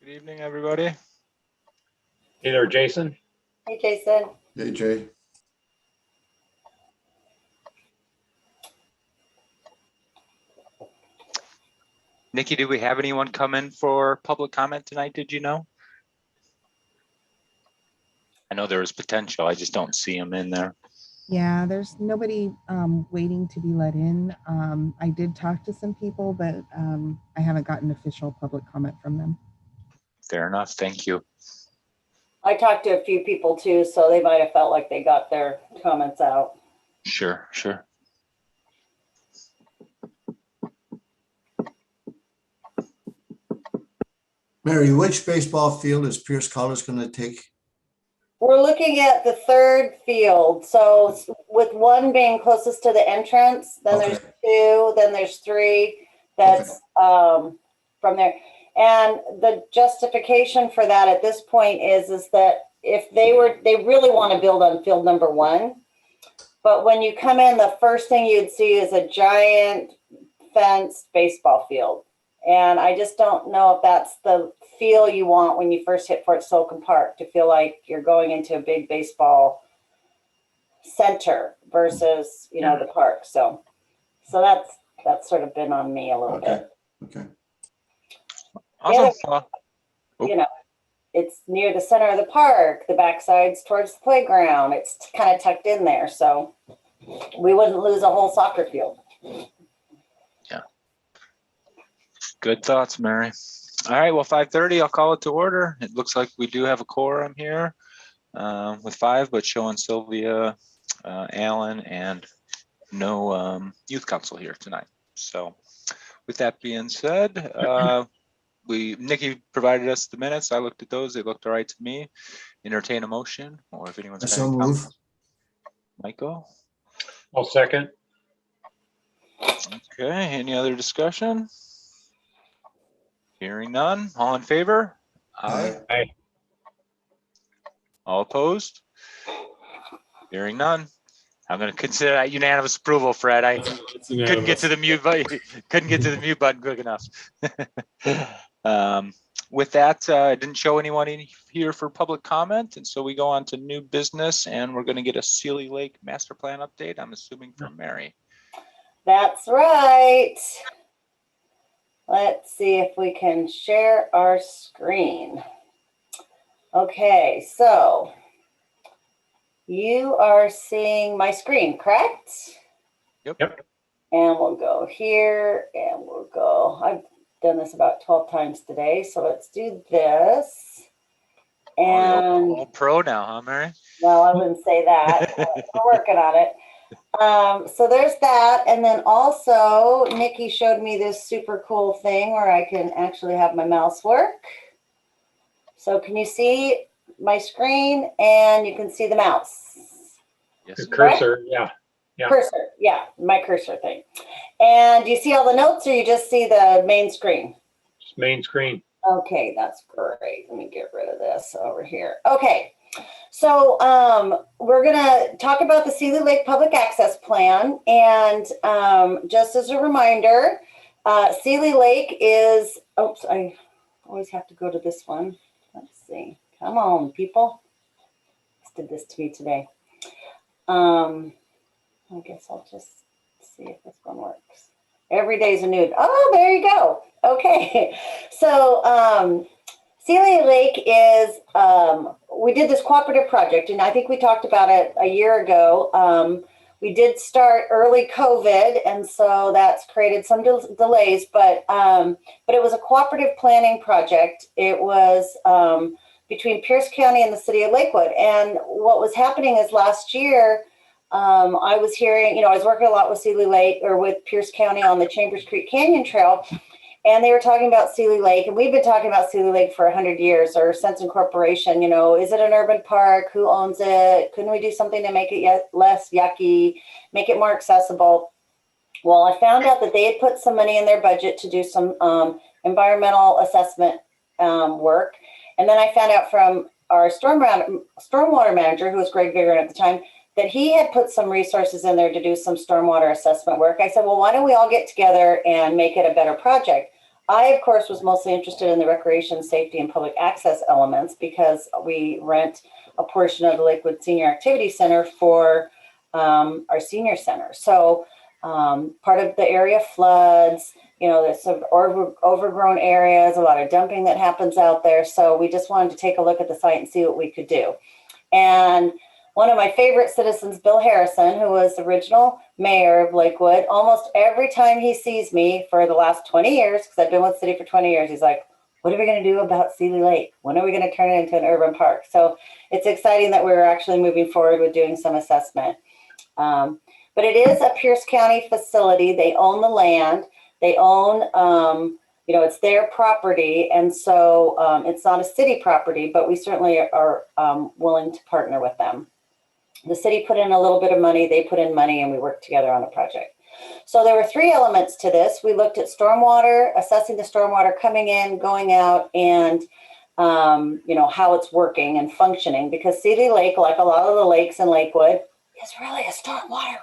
Good evening, everybody. Hey there, Jason. Hey, Jason. Hey, Jay. Nikki, do we have anyone come in for public comment tonight? Did you know? I know there was potential. I just don't see them in there. Yeah, there's nobody waiting to be let in. I did talk to some people, but I haven't gotten official public comment from them. Fair enough. Thank you. I talked to a few people too, so they might have felt like they got their comments out. Sure. Mary, which baseball field is Pierce College going to take? We're looking at the third field. So with one being closest to the entrance, then there's two, then there's three. That's from there. And the justification for that at this point is that if they really want to build on field number one, but when you come in, the first thing you'd see is a giant fenced baseball field. And I just don't know if that's the feel you want when you first hit Fort Slocum Park, to feel like you're going into a big baseball center versus, the park. So that's sort of been on me a little bit. Okay. Awesome. It's near the center of the park. The backside's towards the playground. It's kind of tucked in there, so we wouldn't lose a whole soccer field. Yeah. Good thoughts, Mary. All right, well, 5:30, I'll call it to order. It looks like we do have a quorum here with 5, but showing Sylvia, Alan, and no youth council here tonight. So with that being said, Nikki provided us the minutes. I looked at those. They looked all right to me. Entertain a motion, or if anyone's got any comments. Michael? I'll second. Okay, any other discussion? Hearing none. All in favor? Aye. All opposed? Hearing none. I'm going to consider that unanimous approval, Fred. I couldn't get to the mute button. Couldn't get to the mute button quick enough. With that, I didn't show anyone in here for public comment, and so we go on to new business, and we're going to get a Sealy Lake master plan update. I'm assuming from Mary. That's right. Let's see if we can share our screen. Okay, so you are seeing my screen, correct? Yep. And we'll go here, and we'll go. I've done this about 12 times today, so let's do this. And all pro now, huh, Mary? No, I wouldn't say that. We're working on it. So there's that. And then also Nikki showed me this super cool thing where I can actually have my mouse work. So can you see my screen and you can see the mouse? Yes. The cursor, yeah. Cursor, yeah, my cursor thing. And do you see all the notes or you just see the main screen? Just main screen. Okay, that's great. Let me get rid of this over here. Okay. So we're going to talk about the Sealy Lake Public Access Plan. And just as a reminder, Sealy Lake is, oops, I always have to go to this one. Let's see. Come on, people. This did this to me today. I guess I'll just see if this one works. Every day's a nude. Oh, there you go. Okay. So Sealy Lake is, we did this cooperative project, and I think we talked about it a year ago. We did start early COVID, and so that's created some delays, but it was a cooperative planning project. It was between Pierce County and the city of Lakewood. And what was happening is last year, I was hearing, I was working a lot with Sealy Lake or with Pierce County on the Chambers Creek Canyon Trail. And they were talking about Sealy Lake, and we've been talking about Sealy Lake for 100 years, or since incorporation. Is it an urban park? Who owns it? Couldn't we do something to make it less yucky, make it more accessible? Well, I found out that they had put some money in their budget to do some environmental assessment work. And then I found out from our stormwater manager, who was Greg Vigran at the time, that he had put some resources in there to do some stormwater assessment work. I said, well, why don't we all get together and make it a better project? I, of course, was mostly interested in the recreation, safety, and public access elements because we rent a portion of the Lakewood Senior Activity Center for our senior center. So part of the area floods, there's some overgrown areas, a lot of dumping that happens out there. So we just wanted to take a look at the site and see what we could do. And one of my favorite citizens, Bill Harrison, who was the original mayor of Lakewood, almost every time he sees me for the last 20 years, because I've been with the city for 20 years, he's like, what are we going to do about Seeley Lake? When are we going to turn it into an urban park? So it's exciting that we're actually moving forward with doing some assessment. But it is a Pierce County facility. They own the land. They own, it's their property. And so it's not a city property, but we certainly are willing to partner with them. The city put in a little bit of money, they put in money, and we worked together on a project. So there were 3 elements to this. We looked at stormwater, assessing the stormwater coming in, going out, and how it's working and functioning, because Seeley Lake, like a lot of the lakes in Lakewood, is really a stormwater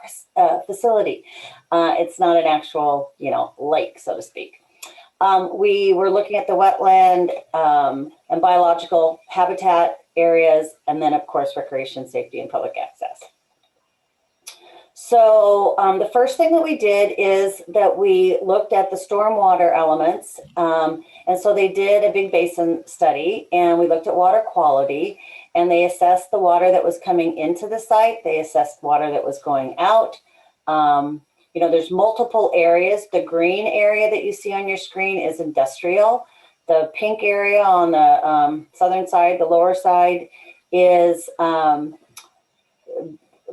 facility. It's not an actual, lake, so to speak. We were looking at the wetland and biological habitat areas, and then, of course, recreation, safety, and public access. So the first thing that we did is that we looked at the stormwater elements. And so they did a big basin study, and we looked at water quality, and they assessed the water that was coming into the site. They assessed water that was going out. There's multiple areas. The green area that you see on your screen is industrial. The pink area on the southern side, the lower side, is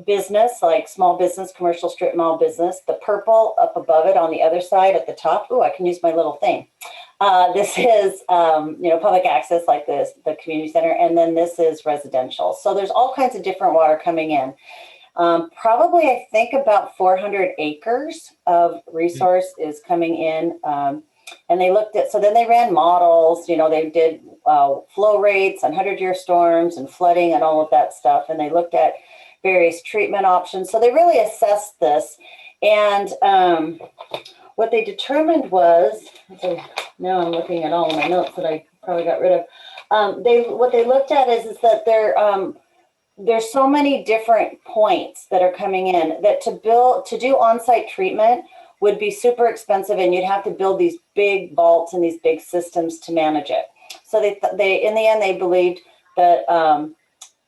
business, like small business, commercial strip mall business. The purple up above it on the other side at the top. Oh, I can use my little thing. This is, public access, like the community center. And then this is residential. So there's all kinds of different water coming in. Probably, I think about 400 acres of resource is coming in. And they looked at, so then they ran models, they did flow rates on 100-year storms and flooding and all of that stuff. And they looked at various treatment options. So they really assessed this. And what they determined was, now I'm looking at all of my notes that I probably got rid of. What they looked at is that there's so many different points that are coming in that to do on-site treatment would be super expensive, and you'd have to build these big vaults and these big systems to manage it. So they in the end, they believed that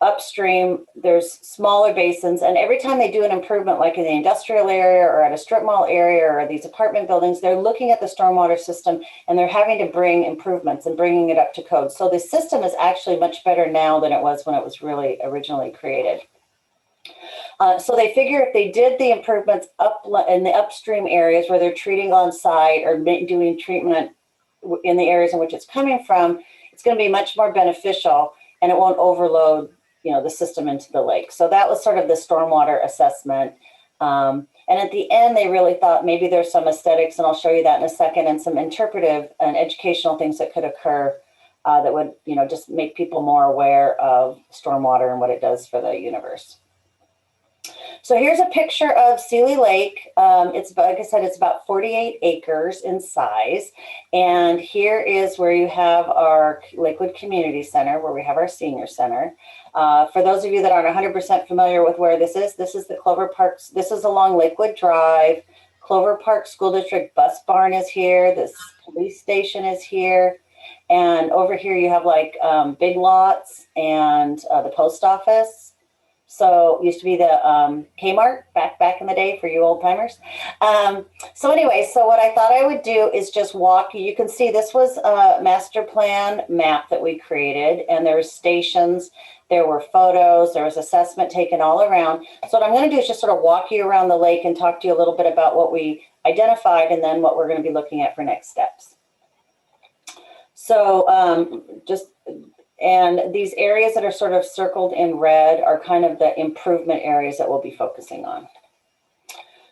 upstream, there's smaller basins, and every time they do an improvement, like in the industrial area or at a strip mall area or these apartment buildings, they're looking at the stormwater system, and they're having to bring improvements and bringing it up to code. So the system is actually much better now than it was when it was really originally created. So they figure if they did the improvements up in the upstream areas where they're treating on site or doing treatment in the areas in which it's coming from, it's going to be much more beneficial, and it won't overload the system into the lake. So that was sort of the stormwater assessment. And at the end, they really thought maybe there's some aesthetics, and I'll show you that in a second, and some interpretive and educational things that could occur that would, just make people more aware of stormwater and what it does for the universe. So here's a picture of Seeley Lake. It's, like I said, it's about 48 acres in size. And here is where you have our Lakewood Community Center, where we have our senior center. For those of you that aren't 100% familiar with where this is the Clover Park. This is along Lakewood Drive. Clover Park School District bus barn is here. This police station is here. And over here you have like Big Lots and the post office. So it used to be the Kmart back in the day for you old timers. So anyway, so what I thought I would do is just walk you. You can see this was a master plan map that we created, and there were stations, there were photos, there was assessment taken all around. So what I'm going to do is just sort of walk you around the lake and talk to you a little bit about what we identified and then what we're going to be looking at for next steps. So and these areas that are sort of circled in red are kind of the improvement areas that we'll be focusing on.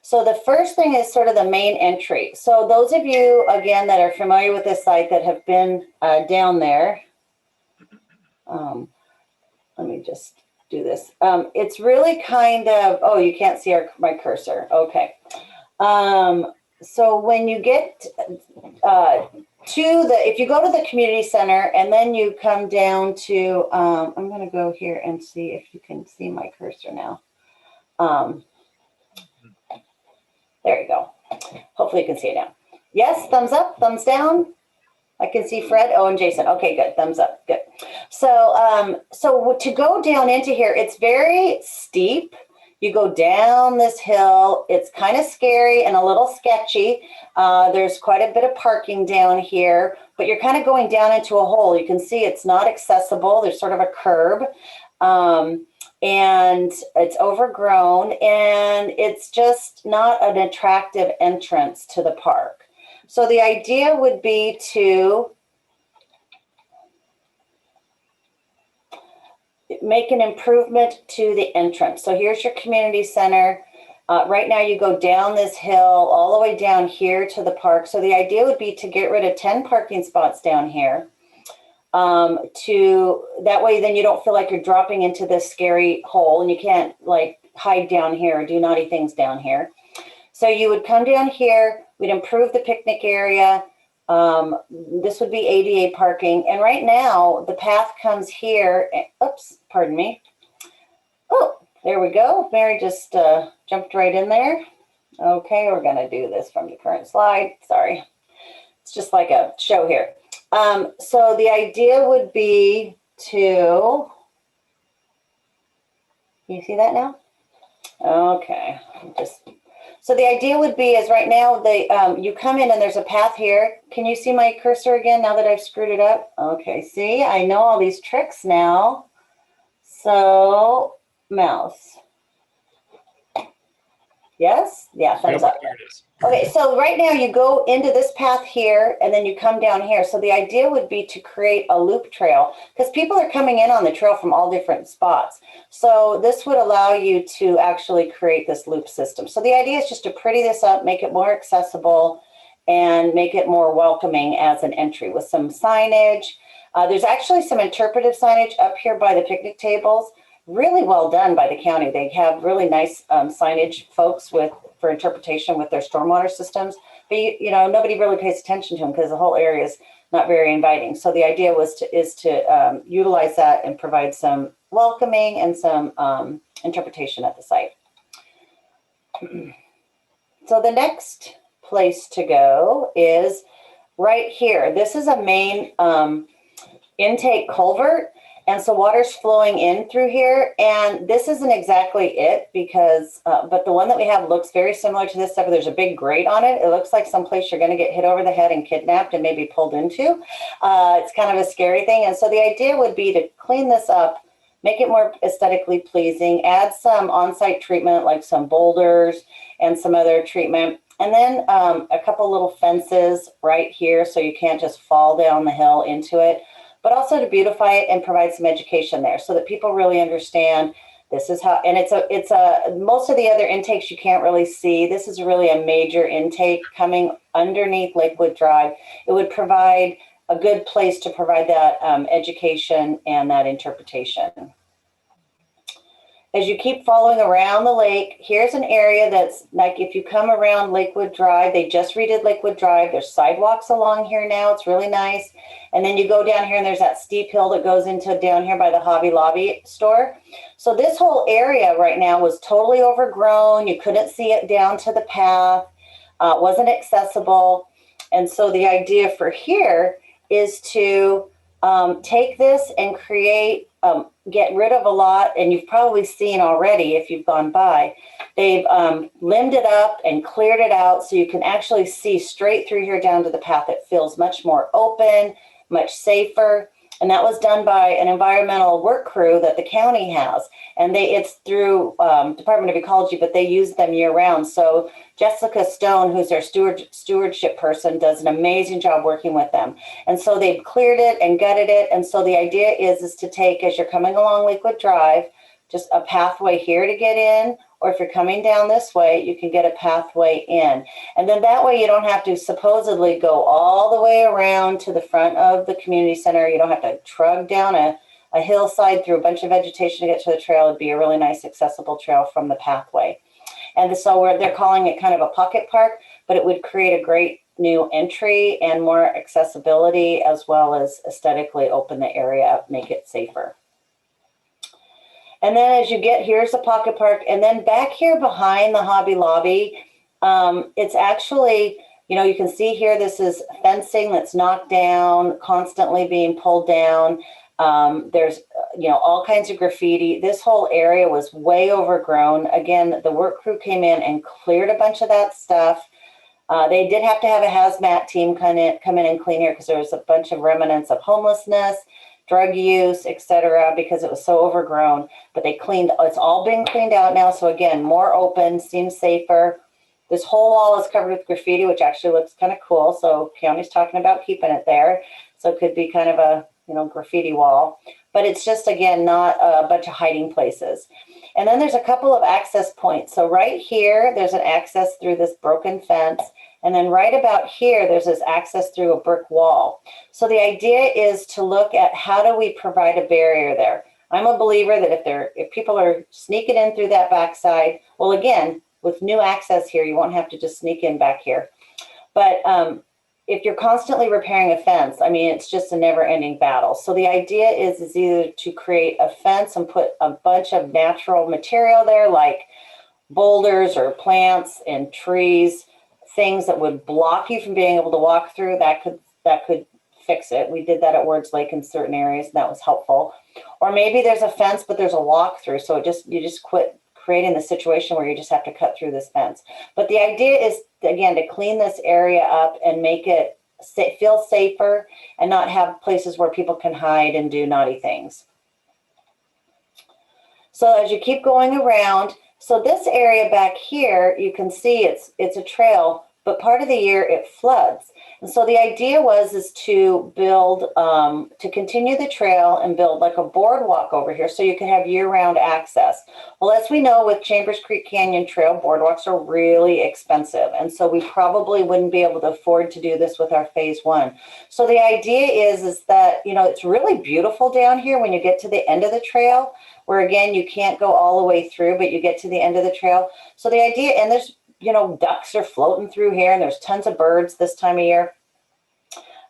So the first thing is sort of the main entry. So those of you, again, that are familiar with this site that have been down there, let me just do this. It's really kind of, oh, you can't see my cursor. Okay. so when you get if you go to the community center and then you come down to, I'm going to go here and see if you can see my cursor now. There you go. Hopefully you can see it now. Yes, thumbs up, thumbs down. I can see Fred, and Jason. Okay, good. Thumbs up. Good. So, so to go down into here, it's very steep. You go down this hill. It's kind of scary and a little sketchy. There's quite a bit of parking down here, but you're kind of going down into a hole. You can see it's not accessible. There's sort of a curb, and it's overgrown, and it's just not an attractive entrance to the park. So the idea would be to make an improvement to the entrance. So here's your community center. Right now you go down this hill all the way down here to the park. So the idea would be to get rid of 10 parking spots down here. That way then you don't feel like you're dropping into this scary hole and you can't like hide down here or do naughty things down here. So you would come down here, we'd improve the picnic area. This would be ADA parking. And right now the path comes here. Oops, pardon me. Oh, there we go. Mary just jumped right in there. Okay, we're gonna do this from the current slide. Sorry. It's just like a show here. So the idea would be to, you see that now? Okay, so the idea would be is right now you come in and there's a path here. Can you see my cursor again now that I've screwed it up? Okay, see, I know all these tricks now. So mouse. Yes? Yeah, thumbs up. There it is. Okay, so right now you go into this path here and then you come down here. So the idea would be to create a loop trail because people are coming in on the trail from all different spots. So this would allow you to actually create this loop system. So the idea is just to pretty this up, make it more accessible and make it more welcoming as an entry with some signage. There's actually some interpretive signage up here by the picnic tables. Really well done by the county. They have really nice signage folks for interpretation with their stormwater systems, but you know nobody really pays attention to them because the whole area is not very inviting. So the idea is to utilize that and provide some welcoming and some interpretation at the site. So the next place to go is right here. This is a main intake culvert. And so water's flowing in through here, and this isn't exactly it because, but the one that we have looks very similar to this, except there's a big grate on it. It looks like someplace you're going to get hit over the head and kidnapped and maybe pulled into. It's kind of a scary thing. And so the idea would be to clean this up, make it more aesthetically pleasing, add some on-site treatment like some boulders and some other treatment. And then a couple little fences right here so you can't just fall down the hill into it, but also to beautify it and provide some education there so that people really understand this is how, and it's a most of the other intakes you can't really see. This is really a major intake coming underneath Lakewood Drive. It would provide a good place to provide that education and that interpretation. As you keep following around the lake, here's an area that's like if you come around Lakewood Drive, they just redid Lakewood Drive. There's sidewalks along here now. It's really nice. And then you go down here and there's that steep hill that goes into down here by the Hobby Lobby store. So this whole area right now was totally overgrown. You couldn't see it down to the path. Wasn't accessible. And so the idea for here is to take this and create get rid of a lot, and you've probably seen already if you've gone by, they've limbed it up and cleared it out so you can actually see straight through here down to the path. It feels much more open, much safer, and that was done by an environmental work crew that the county has, and it's through Department of Ecology, but they use them year round. So Jessica Stone, who's their stewardship person, does an amazing job working with them. And so they've cleared it and gutted it. And so the idea is to take, as you're coming along Lakewood Drive, just a pathway here to get in, or if you're coming down this way, you can get a pathway in. And then that way you don't have to supposedly go all the way around to the front of the community center. You don't have to trug down a hillside through a bunch of vegetation to get to the trail. It'd be a really nice accessible trail from the pathway. And so they're calling it kind of a pocket park. but it would create a great new entry and more accessibility, as well as aesthetically open the area up, make it safer. And then as you get, here's the pocket park. And then back here behind the Hobby Lobby, it's actually, you know, you can see here, this is fencing that's knocked down, constantly being pulled down. There's, you know, all kinds of graffiti. This whole area was way overgrown. Again, the work crew came in and cleared a bunch of that stuff. They did have to have a hazmat team come in and clean here because there was a bunch of remnants of homelessness, drug use, etc., because it was so overgrown. But they cleaned, it's all been cleaned out now. So again, more open, seems safer. This whole wall is covered with graffiti, which actually looks kind of cool. So county's talking about keeping it there. So it could be kind of a, you know, graffiti wall. But it's just, again, not a bunch of hiding places. And then there's a couple of access points. So right here, there's an access through this broken fence. And then right about here, there's this access through a brick wall. So the idea is to look at how do we provide a barrier there. I'm a believer that if people are sneaking in through that backside, well, again, with new access here, you won't have to just sneak in back here. But if you're constantly repairing a fence, I mean, it's just a never-ending battle. So the idea is either to create a fence and put a bunch of natural material there, like boulders or plants and trees, things that would block you from being able to walk through. That could fix it. We did that at Wards Lake in certain areas, and that was helpful. Or maybe there's a fence, but there's a walk-through, so you just quit creating the situation where you just have to cut through this fence. But the idea is, again, to clean this area up and make it feel safer and not have places where people can hide and do naughty things. So as you keep going around, so this area back here, you can see it's a trail, but part of the year it floods. And so the idea is to build, to continue the trail and build like a boardwalk over here so you can have year-round access. Well, as we know, with Chambers Creek Canyon Trail, boardwalks are really expensive. And so we probably wouldn't be able to afford to do this with our phase one. So the idea is that, you know, it's really beautiful down here when you get to the end of the trail, where again, you can't go all the way through, but you get to the end of the trail. So the idea, and there's, you know, ducks are floating through here, and there's tons of birds this time of year.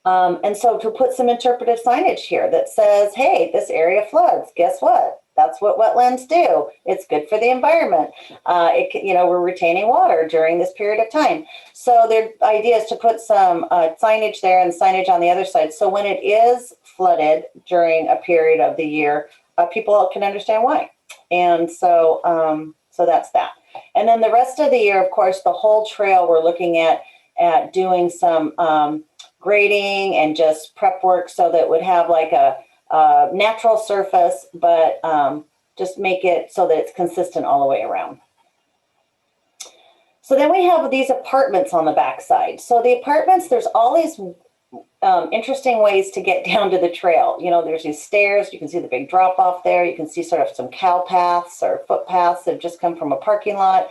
And so to put some interpretive signage here that says, hey, this area floods. Guess what? That's what wetlands do. It's good for the environment. You know, we're retaining water during this period of time. So the idea is to put some signage there and signage on the other side. So when it is flooded during a period of the year, people can understand why. And so, so that's that. And then the rest of the year, of course, the whole trail, we're looking at doing some grading and just prep work so that it would have like a natural surface, but just make it so that it's consistent all the way around. So then we have these apartments on the backside. So the apartments, there's all these interesting ways to get down to the trail. You know, there's these stairs. You can see the big drop off there. You can see sort of some cow paths or footpaths that just come from a parking lot.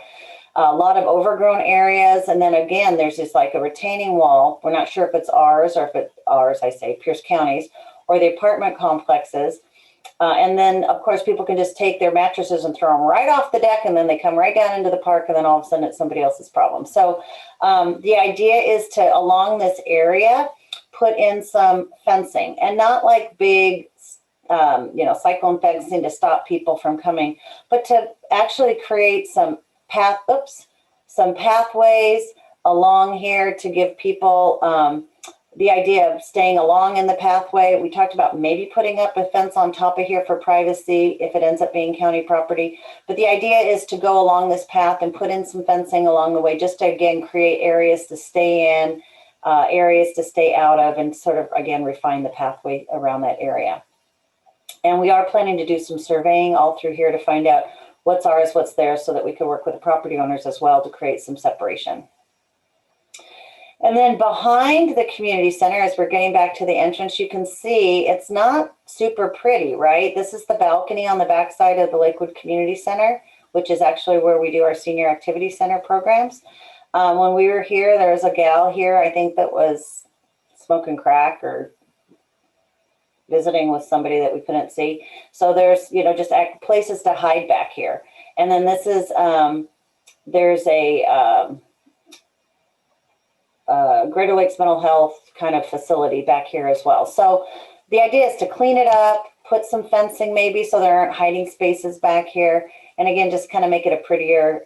A lot of overgrown areas. And then again, there's just like a retaining wall. We're not sure if it's ours or if it's ours, I say Pierce County's, or the apartment complexes. And then, of course, people can just take their mattresses and throw them right off the deck, and then they come right down into the park, and then all of a sudden it's somebody else's problem. So the idea is to, along this area, put in some fencing, and not like big, you know, cyclone fencing to stop people from coming, but to actually create some pathways along here to give people the idea of staying along in the pathway. We talked about maybe putting up a fence on top of here for privacy if it ends up being county property. But the idea is to go along this path and put in some fencing along the way, just to, again, create areas to stay in, areas to stay out of, and sort of, again, refine the pathway around that area. And we are planning to do some surveying all through here to find out what's ours, what's theirs, so that we can work with the property owners as well to create some separation. And then behind the community center, as we're getting back to the entrance, you can see it's not super pretty, right? This is the balcony on the backside of the Lakewood Community Center, which is actually where we do our senior activity center programs. When we were here, there was a gal here, I think, that was smoking crack or visiting with somebody that we couldn't see. So there's, you know, just places to hide back here. And then this is, there's a, Greater Lakes Mental Health kind of facility back here as well. So the idea is to clean it up, put some fencing maybe so there aren't hiding spaces back here. And again, just kind of make it a prettier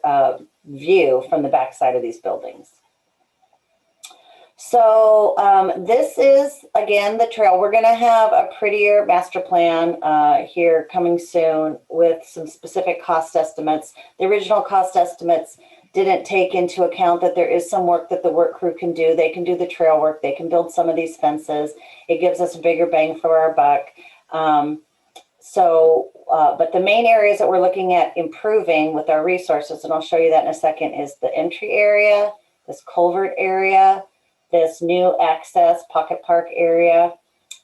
view from the backside of these buildings. So this is, again, the trail. We're going to have a prettier master plan here coming soon with some specific cost estimates. The original cost estimates didn't take into account that there is some work that the work crew can do. They can do the trail work. They can build some of these fences. It gives us a bigger bang for our buck. But the main areas that we're looking at improving with our resources, and I'll show you that in a second, is the entry area, this culvert area, this new access pocket park area,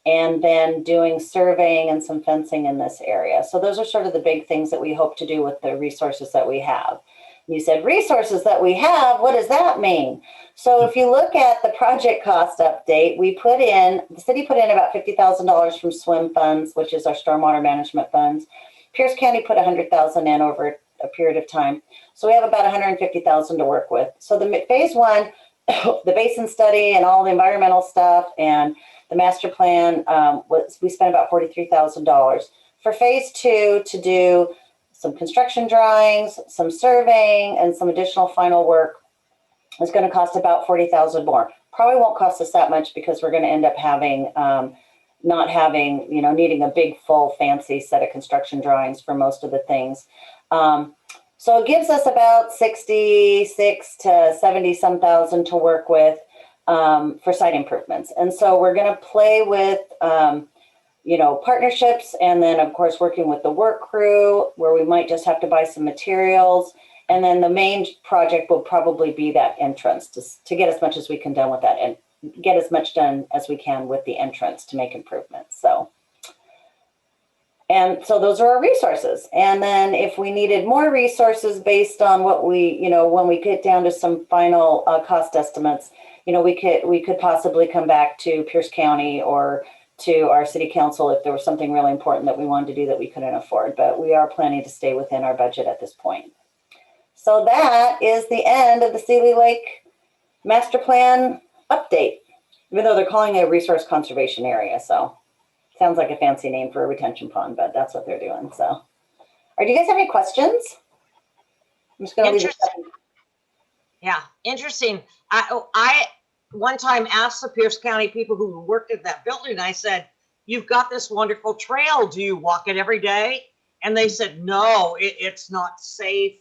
and then doing surveying and some fencing in this area. So those are sort of the big things that we hope to do with the resources that we have. You said resources that we have, what does that mean? So if you look at the project cost update, the city put in about $50,000 from SWIM funds, which is our stormwater management funds. Pierce County put $100,000 in over a period of time. So we have about $150,000 to work with. So the phase one, the basin study and all the environmental stuff and the master plan, we spent about $43,000. For phase two, to do some construction drawings, some surveying, and some additional final work is going to cost about $40,000 more. Probably won't cost us that much because we're going to end up needing a big, full, fancy set of construction drawings for most of the things. So it gives us about 66 to 70 some thousand to work with for site improvements. And so we're going to play with partnerships, and then of course working with the work crew where we might just have to buy some materials. And then the main project will probably be that entrance to get as much as we can done with that and get as much done as we can with the entrance to make improvements. So those are our resources. And then if we needed more resources based on what when we get down to some final cost estimates, we could possibly come back to Pierce County or to our city council if there was something really important that we wanted to do that we couldn't afford. But we are planning to stay within our budget at this point. So that is the end of the Seeley Lake Master Plan update, even though they're calling it a resource conservation area. So sounds like a fancy name for a retention pond, but that's what they're doing. So, do you guys have any questions? I'm just going to leave it. Yeah, interesting. I one time asked the Pierce County people who worked at that building, I said, "You've got this wonderful trail. Do you walk it every day?" And they said, "No, it's not safe.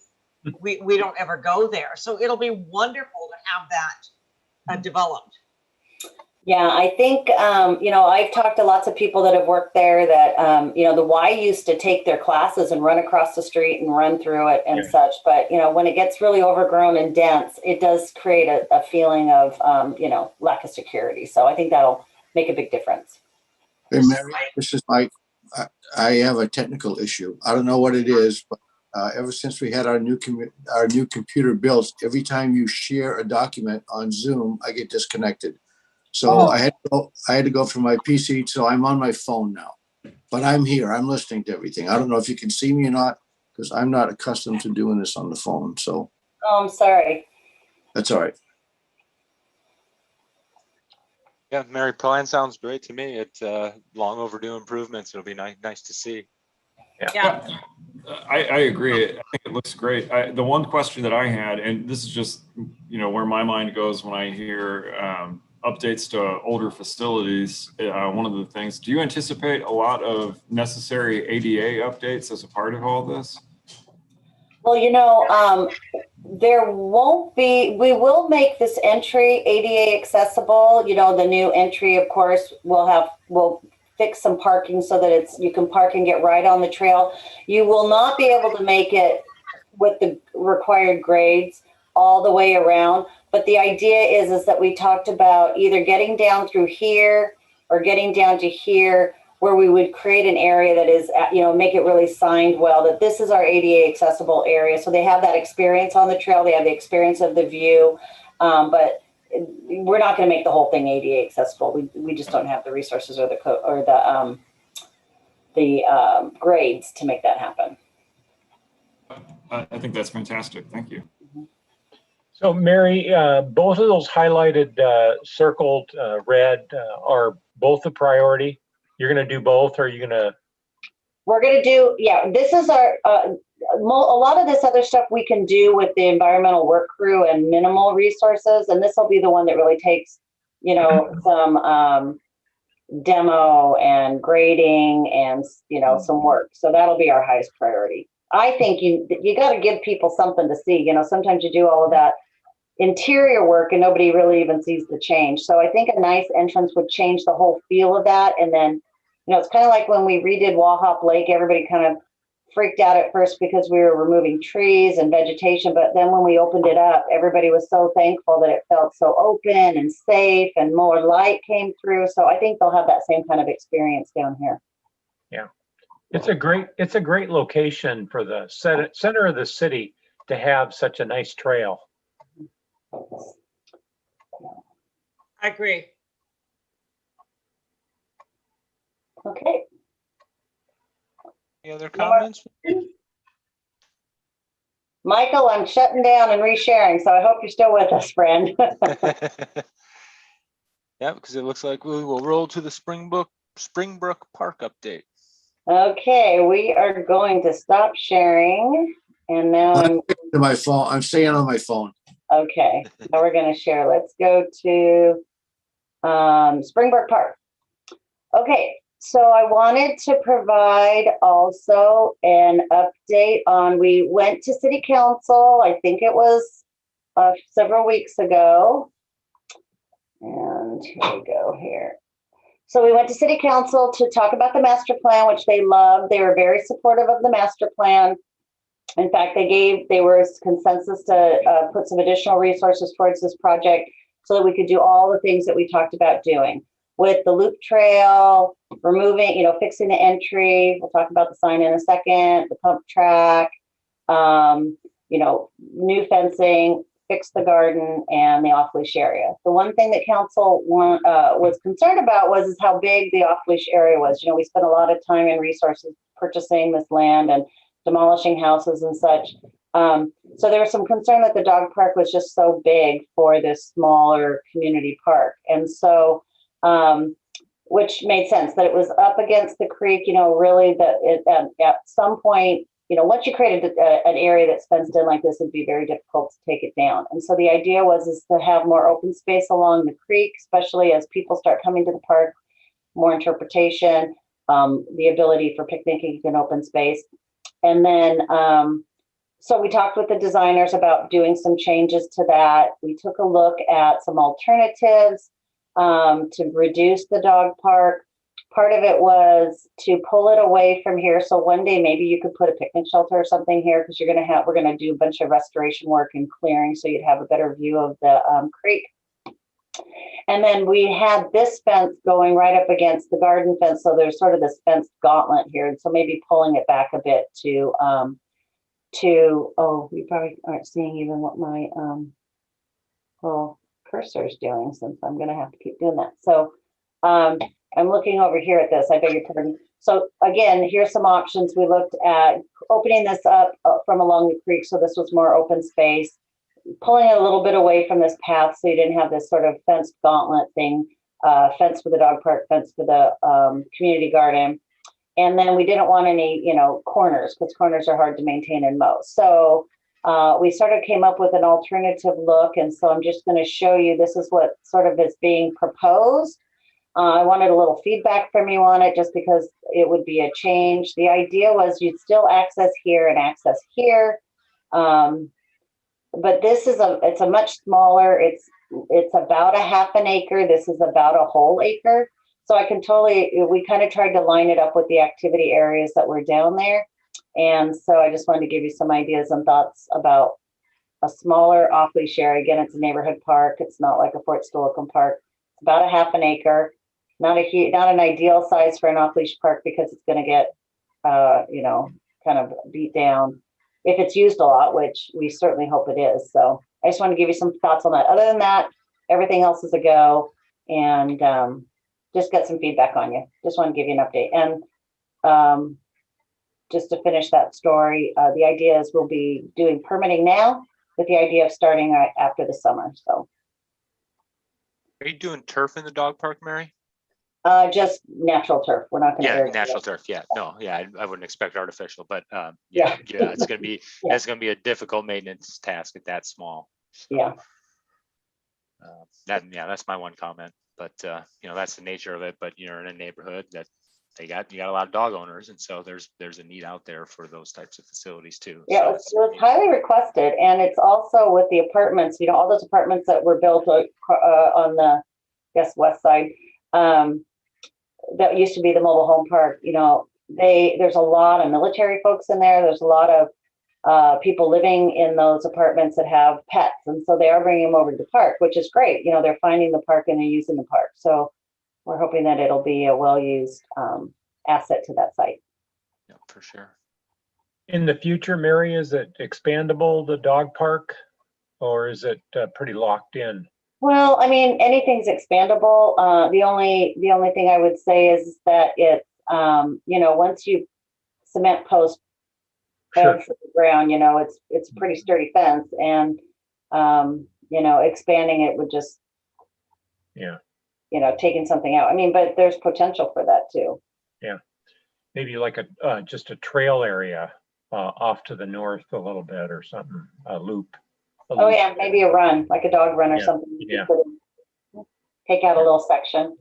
We don't ever go there." So it'll be wonderful to have that developed. Yeah, I think, I've talked to lots of people that have worked there that, the Y used to take their classes and run across the street and run through it and such. But, when it gets really overgrown and dense, it does create a feeling of, lack of security. So I think that'll make a big difference. Hey, Mary, this is Mike. I have a technical issue. I don't know what it is, but ever since we had our new computer built, every time you share a document on Zoom, I get disconnected. So I had to go from my PC, so I'm on my phone now. But I'm here. I'm listening to everything. I don't know if you can see me or not, because I'm not accustomed to doing this on the phone. So. Oh, I'm sorry. That's all right. Yeah, Mary, plan sounds great to me. It's long overdue improvements. It'll be nice to see. Yeah. I agree. I think it looks great. The one question that I had, and this is just, where my mind goes when I hear updates to older facilities. One of the things, do you anticipate a lot of necessary ADA updates as a part of all this? Well, there won't be, we will make this entry ADA accessible. The new entry, of course, we'll fix some parking so that you can park and get right on the trail. You will not be able to make it with the required grades all the way around. But the idea is that we talked about either getting down through here or getting down to here, where we would create an area that is, make it really signed well, that this is our ADA accessible area. So they have that experience on the trail. They have the experience of the view, but we're not going to make the whole thing ADA accessible. We just don't have the resources or the grades to make that happen. I think that's fantastic. Thank you. So Mary, both of those highlighted, circled, red, are both a priority? You're gonna do both, or are you gonna? We're gonna do, yeah, this is our, a lot of this other stuff we can do with the environmental work crew and minimal resources, and this will be the one that really takes, you know, some demo and grading and, you know, some work. So that'll be our highest priority. I think you got to give people something to see. You know, sometimes you do all of that interior work and nobody really even sees the change. So I think a nice entrance would change the whole feel of that. And then, you know, it's kind of like when we redid Wahop Lake, everybody kind of freaked out at first because we were removing trees and vegetation. But then when we opened it up, everybody was so thankful that it felt so open and safe and more light came through. So I think they'll have that same kind of experience down here. Yeah. It's a great location for the center of the city to have such a nice trail. I agree. Okay. Any other comments? Michael, I'm shutting down and resharing, so I hope you're still with us, friend. Yeah, because it looks like we will roll to the Springbrook Park update. Okay, we are going to stop sharing, and now To my phone. I'm staying on my phone. okay, now we're going to share. Let's go to Springbrook Park. Okay, so I wanted to provide also an update on, we went to City Council, I think it was several weeks ago. And here we go here. So we went to City Council to talk about the master plan, which they loved. They were very supportive of the master plan. In fact, there was consensus to put some additional resources towards this project so that we could do all the things that we talked about doing with the loop trail, removing, you know, fixing the entry. We'll talk about the sign in a second, the pump track, you know, new fencing, fix the garden and the off-leash area. The one thing that council was concerned about was how big the off-leash area was. You know, we spent a lot of time and resources purchasing this land and demolishing houses and such. So there was some concern that the dog park was just so big for this smaller community park. And so, which made sense that it was up against the creek, you know, really that at some point, you know, once you created an area that's fenced in like this, it'd be very difficult to take it down. And so the idea is to have more open space along the creek, especially as people start coming to the park, more interpretation, the ability for picnicking in open space. And then, so we talked with the designers about doing some changes to that. We took a look at some alternatives to reduce the dog park. Part of it was to pull it away from here. So one day maybe you could put a picnic shelter or something here because we're going to do a bunch of restoration work and clearing so you'd have a better view of the creek. And then we had this fence going right up against the garden fence. So there's sort of this fenced gauntlet here. And so maybe pulling it back a bit to oh, you probably aren't seeing even what my little cursor is doing since I'm going to have to keep doing that. So I'm looking over here at this. I beg your pardon. So again, here's some options. We looked at opening this up from along the creek. So this was more open space, pulling it a little bit away from this path so you didn't have this sort of fenced gauntlet thing, fence for the dog park, fence for the community garden. And then we didn't want any, you know, corners because corners are hard to maintain and mow. So we sort of came up with an alternative look. And so I'm just going to show you, this is what sort of is being proposed. I wanted a little feedback from you on it just because it would be a change. The idea was you'd still access here and access here. But this is it's a much smaller, it's about a half an acre. This is about a whole acre. So I can we kind of tried to line it up with the activity areas that were down there. And so I just wanted to give you some ideas and thoughts about a smaller off-leash area. Again, it's a neighborhood park. It's not like a Fort Steilacoom park. It's about a half an acre. Not an ideal size for an off-leash park because it's going to get, you know, kind of beat down if it's used a lot, which we certainly hope it is. So I just want to give you some thoughts on that. Other than that, everything else is a go, and just get some feedback on you. Just want to give you an update. And just to finish that story, the idea is we'll be doing permitting now. with the idea of starting after the summer. So Are you doing turf in the dog park, Mary? just natural turf. We're not going to Yeah, natural turf. Yeah, no, yeah, I wouldn't expect artificial, but Yeah. yeah, it's gonna be Yeah. it's gonna be a difficult maintenance task at that small. So, Yeah. That's my one comment. But that's the nature of it. But you're in a neighborhood that you got a lot of dog owners, and so there's a need out there for those types of facilities too. Yeah, So it was highly requested, and it's also with the apartments. All those apartments that were built on the, west side. That used to be the mobile home park. There's a lot of military folks in there. There's a lot of people living in those apartments that have pets, and so they are bringing them over to the park, which is great. They're finding the park and they're using the park. So we're hoping that it'll be a well-used asset to that site. yeah, for sure. In the future, Mary, is it expandable, the dog park, or is it pretty locked in? Well, I mean, anything's expandable. The only thing I would say is that it's once you cement post Sure. fence to the ground, it's a pretty sturdy fence, and expanding it would just Yeah. taking something out. I mean, but there's potential for that too. Yeah. Maybe like just a trail area off to the north a little bit or something, a loop. Oh yeah, maybe a run, like a dog run or Yeah, something. You yeah. could take out a little section.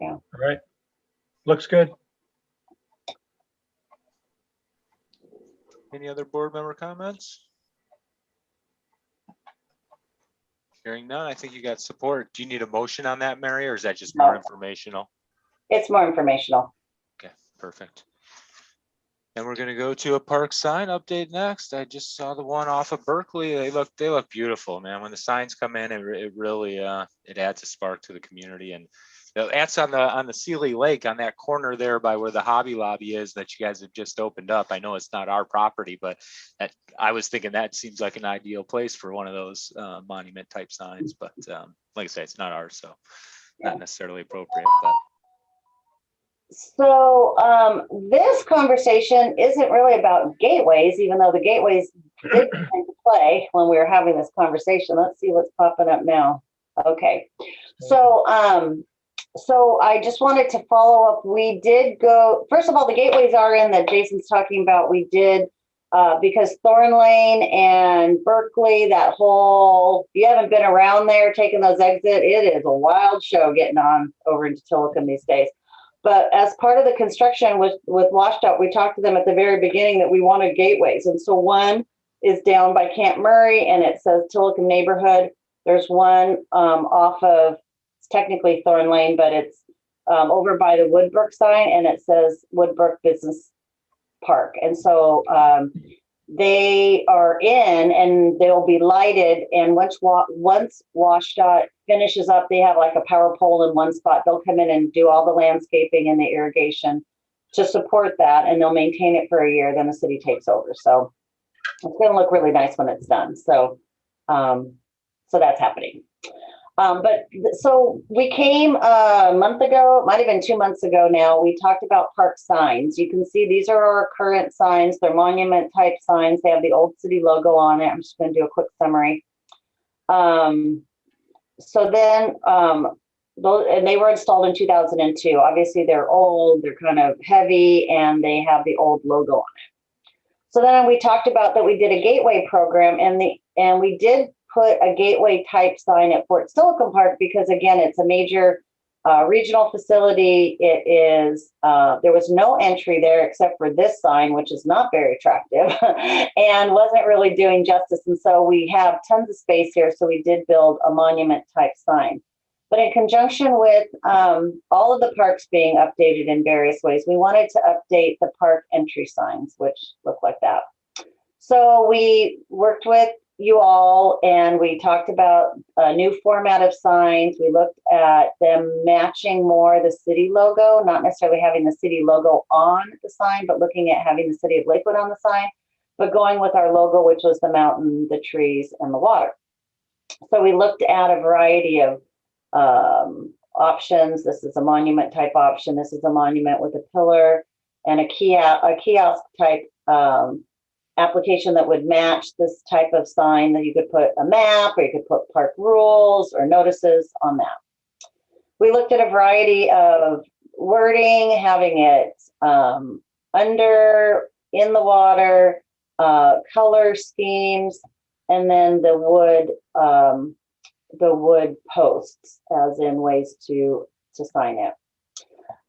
All right. Looks good. Any other board member comments? Hearing none, I think you got support. Do you need a motion on that, Mary, or is that just more No. informational? It's more informational. Okay, perfect. And we're gonna go to a park sign update next. I just saw the one off of Berkeley. They look beautiful, man. When the signs come in, it really it adds a spark to the community. And that's on the Sealy Lake, on that corner there by where the Hobby Lobby is that you guys have just opened up. I know it's not our property, but I was thinking that seems like an ideal place for one of those monument type signs. But like I say, it's not ours, so not necessarily appropriate. But So this conversation isn't really about gateways, even though the gateways did come into play when we were having this conversation. Let's see what's popping up now. Okay, so I just wanted to follow up. We did go, first of all, the gateways are in that Jason's talking about. We did because Thorn Lane and Berkeley, that whole, if you haven't been around there taking those exits, it is a wild show getting on over into Tillicum these days. But as part of the construction with WashDOT, we talked to them at the very beginning that we wanted gateways. And so one is down by Camp Murray and it says Tillicum neighborhood. There's one off of, it's technically Thorn Lane, but it's over by the Woodbrook sign and it says Woodbrook Business Park. And so they are in and they'll be lighted. And once WashDOT finishes up, they have like a power pole in one spot. They'll come in and do all the landscaping and the irrigation to support that, and they'll maintain it for a year. Then the city takes over. So it's going to look really nice when it's done. So, so that's happening. So we came a month ago, it might have been 2 months ago now. We talked about park signs. You can see these are our current signs. They're monument type signs. They have the old city logo on it. I'm just going to do a quick summary. So then, and they were installed in 2002. Obviously, they're old, they're kind of heavy, and they have the old logo on it. So then we talked about that we did a gateway program, and we did put a gateway type sign at Fort Steilacoom Park because, again, it's a major regional facility. It is, there was no entry there except for this sign, which is not very attractive and wasn't really doing justice. And so we have tons of space here. So we did build a monument type sign. But in conjunction with all of the parks being updated in various ways, we wanted to update the park entry signs, which look like that. So we worked with you all and we talked about a new format of signs. We looked at them matching more the city logo, not necessarily having the city logo on the sign, but looking at having the city of Lakewood on the sign, but going with our logo, which was the mountain, the trees, and the water. So we looked at a variety of options. This is a monument type option. This is a monument with a pillar and a kiosk type application that would match this type of sign, that you could put a map, or you could put park rules or notices on that. We looked at a variety of wording, having it under, in the water, color schemes, and then the wood posts, as in ways to sign it.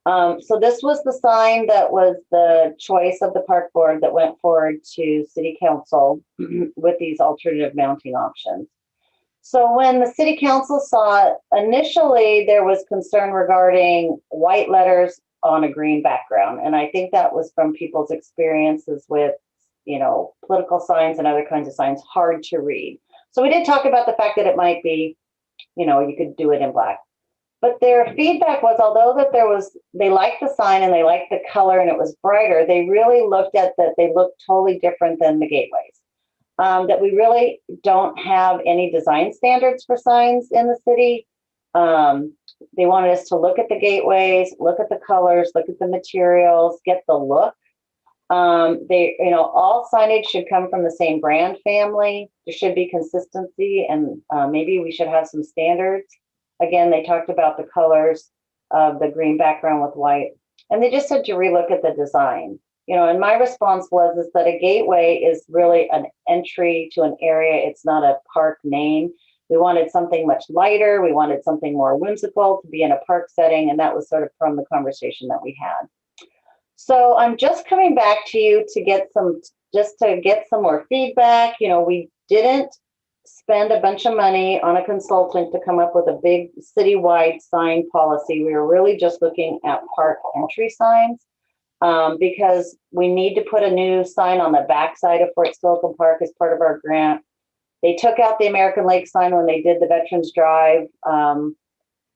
So this was the sign that was the choice of the park board that went forward to city council with these alternative mounting options. So when the city council saw it, initially there was concern regarding white letters on a green background. And I think that was from people's experiences with, you know, political signs and other kinds of signs, hard to read. So we did talk about the fact that it might be, you know, you could do it in black. But their feedback was, although that they liked the sign and they liked the color and it was brighter, they really looked at that they looked totally different than the gateways. That we really don't have any design standards for signs in the city. They wanted us to look at the gateways, look at the colors, look at the materials, get the look. You know, all signage should come from the same brand family. There should be consistency, and maybe we should have some standards. Again, they talked about the colors of the green background with white, and they just said to relook at the design. You know, and my response was that a gateway is really an entry to an area. It's not a park name. We wanted something much lighter. We wanted something more whimsical to be in a park setting, and that was sort of from the conversation that we had. So I'm just coming back to you to get some more feedback. You know, we didn't spend a bunch of money on a consultant to come up with a big citywide sign policy. We were really just looking at park entry signs, because we need to put a new sign on the backside of Fort Steilacoom Park as part of our grant. They took out the American Lake sign when they did the Veterans Drive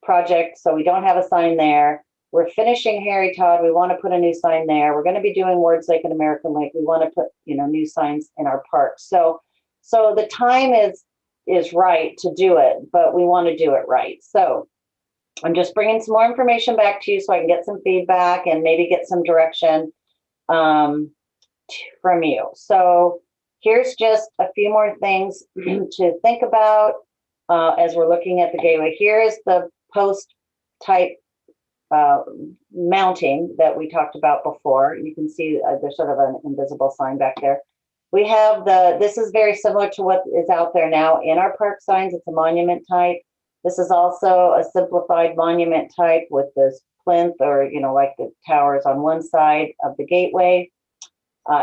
project, so we don't have a sign there. We're finishing Harry Todd. We want to put a new sign there. We're going to be doing Wards Lake and American Lake. We want to put, you know, new signs in our parks. So the time is right to do it, but we want to do it right. So I'm just bringing some more information back to you so I can get some feedback and maybe get some direction from you. So here's just a few more things to think about as we're looking at the gateway. Here is the post type mounting that we talked about before. You can see there's sort of an invisible sign back there. We have this is very similar to what is out there now in our park signs. It's a monument type. This is also a simplified monument type with this plinth, or, you know, like the towers on one side of the gateway.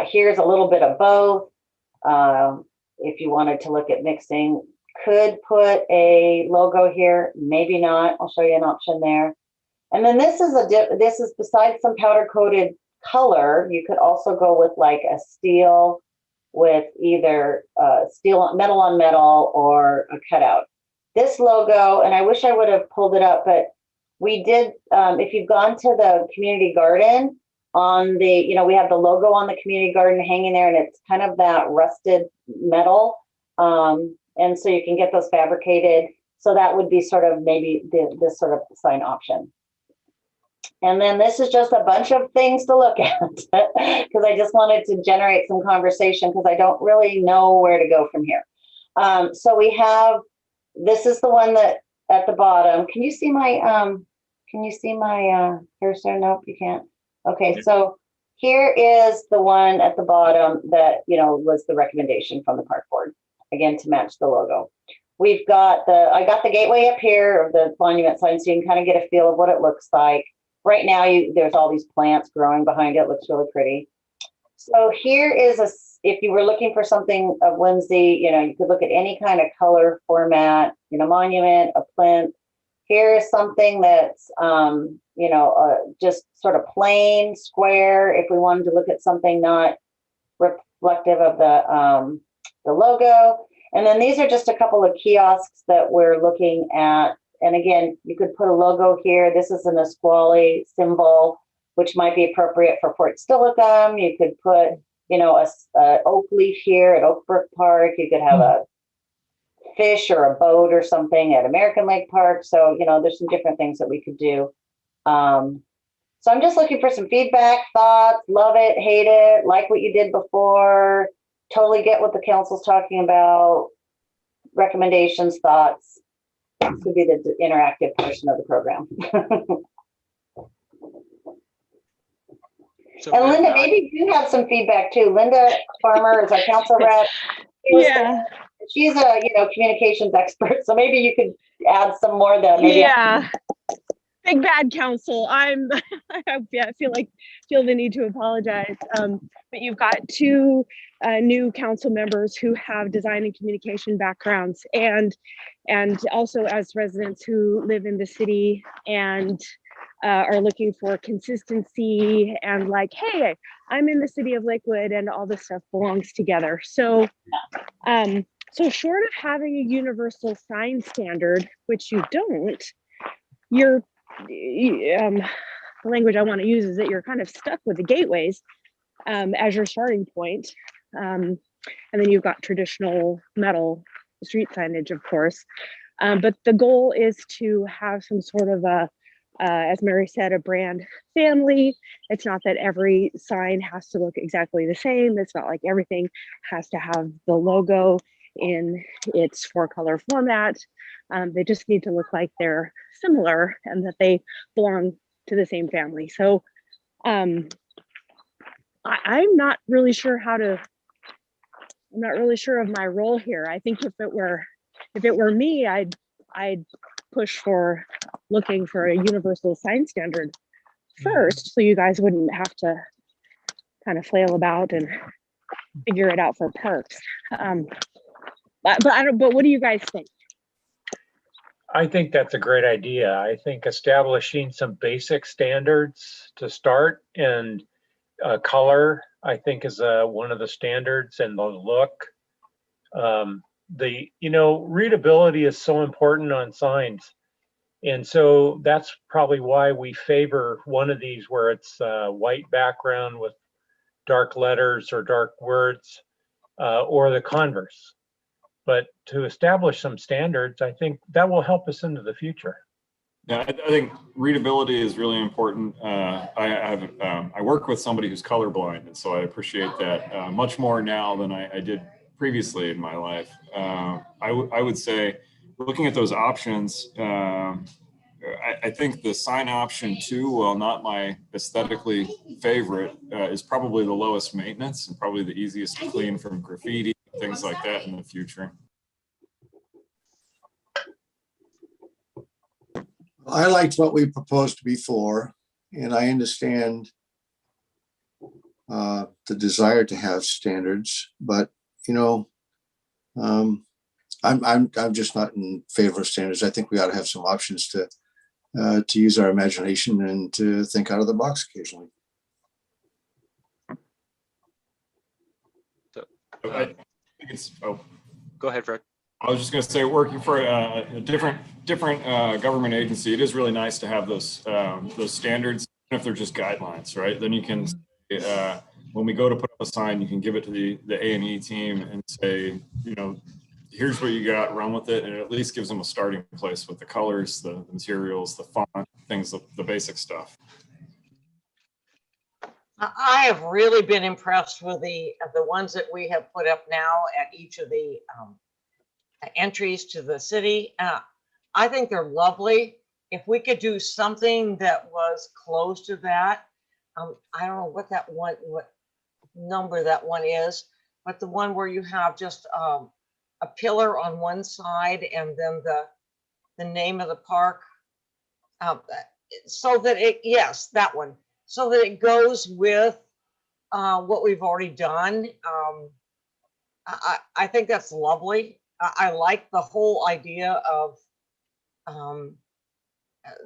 Here's a little bit of both. If you wanted to look at mixing, could put a logo here, maybe not. I'll show you an option there. And then this is besides some powder coated color, you could also go with like a steel with either metal on metal or a cutout. This logo, and I wish I would have pulled it up, but we did, if you've gone to the community garden on the, you know, we have the logo on the community garden hanging there, and it's kind of that rusted metal. And so you can get those fabricated. So that would be sort of maybe this sort of sign option. And then this is just a bunch of things to look at because I just wanted to generate some conversation because I don't really know where to go from here. So we have, this is the one that at the bottom. Can you see my cursor? Nope, you can't. Okay, so here is the one at the bottom that, you know, was the recommendation from the park board, again, to match the logo. We've got I got the gateway up here, of the monument sign, so you can kind of get a feel of what it looks like. Right now, there's all these plants growing behind it. It looks really pretty. So here is if you were looking for something of whimsy, you know, you could look at any kind of color format, you know, monument, a plinth. Here is something that's, you know, just sort of plain square. If we wanted to look at something not reflective of the logo. And then these are just a couple of kiosks that we're looking at. And again, you could put a logo here. This is an Nisqually symbol, which might be appropriate for Fort Steilacoom. You could put, you know, a oak leaf here at Oakbrook Park. You could have a fish or a boat or something at American Lake Park. So, you know, there's some different things that we could do. So I'm just looking for some feedback, thoughts, love it, hate it, like what you did before. totally get what the council's talking about. Recommendations, thoughts. This would be the interactive portion of the program. So And if Linda, not- maybe you have some feedback too. Linda Farmer is our council rep. Yeah. She's a, communications expert, so maybe you could add some more that maybe. Yeah. Big bad council. I feel the need to apologize. But you've got two new council members who have design and communication backgrounds, and also as residents who live in the city and are looking for consistency and like, hey, I'm in the city of Lakewood and all this stuff belongs together. So so short of having a universal sign standard, which you don't, you're the language I want to use is that you're kind of stuck with the gateways as your starting point. And then you've got traditional metal street signage, of course. But the goal is to have some sort of a, as Mary said, a brand family. It's not that every sign has to look exactly the same. It's not like everything has to have the logo in its 4-color format. They just need to look like they're similar and that they belong to the same family. So I'm not really sure I'm not really sure of my role here. I think if it were me, I'd push for looking for a universal sign standard first, so you guys wouldn't have to kind of flail about and figure it out for parks. But what do you guys think? I think that's a great idea. I think establishing some basic standards to start, and color, I think, is one of the standards, and the look. Readability is so important on signs. And so that's probably why we favor one of these where it's white background with dark letters or dark words, or the converse. But to establish some standards, I think that will help us into the future. Yeah, I think readability is really important. I work with somebody who's colorblind, and so I appreciate that much more now than I did previously in my life. I would say, looking at those options, I think the sign option 2, while not my aesthetically favorite, is probably the lowest maintenance and probably the easiest to clean from graffiti, things like that in the future. I liked what we proposed before, and I understand the desire to have standards, but I'm just not in favor of standards. I think we ought to have some options to use our imagination and to think out of the box occasionally. Go ahead, Fred. I was just going to say, working for a different government agency, it is really nice to have those standards, even if they're just guidelines, right? Then you can, when we go to put up a sign, you can give it to the A&E team and say, here's what you got, run with it, and it at least gives them a starting place with the colors, the materials, the font, things, the basic stuff. I have really been impressed with the ones that we have put up now at each of the entries to the city. I think they're lovely. If we could do something that was close to that, I don't know what number that one is, but the one where you have just a pillar on one side and then the name of the park, so that that one, so that it goes with what we've already done. I think that's lovely. I like the whole idea of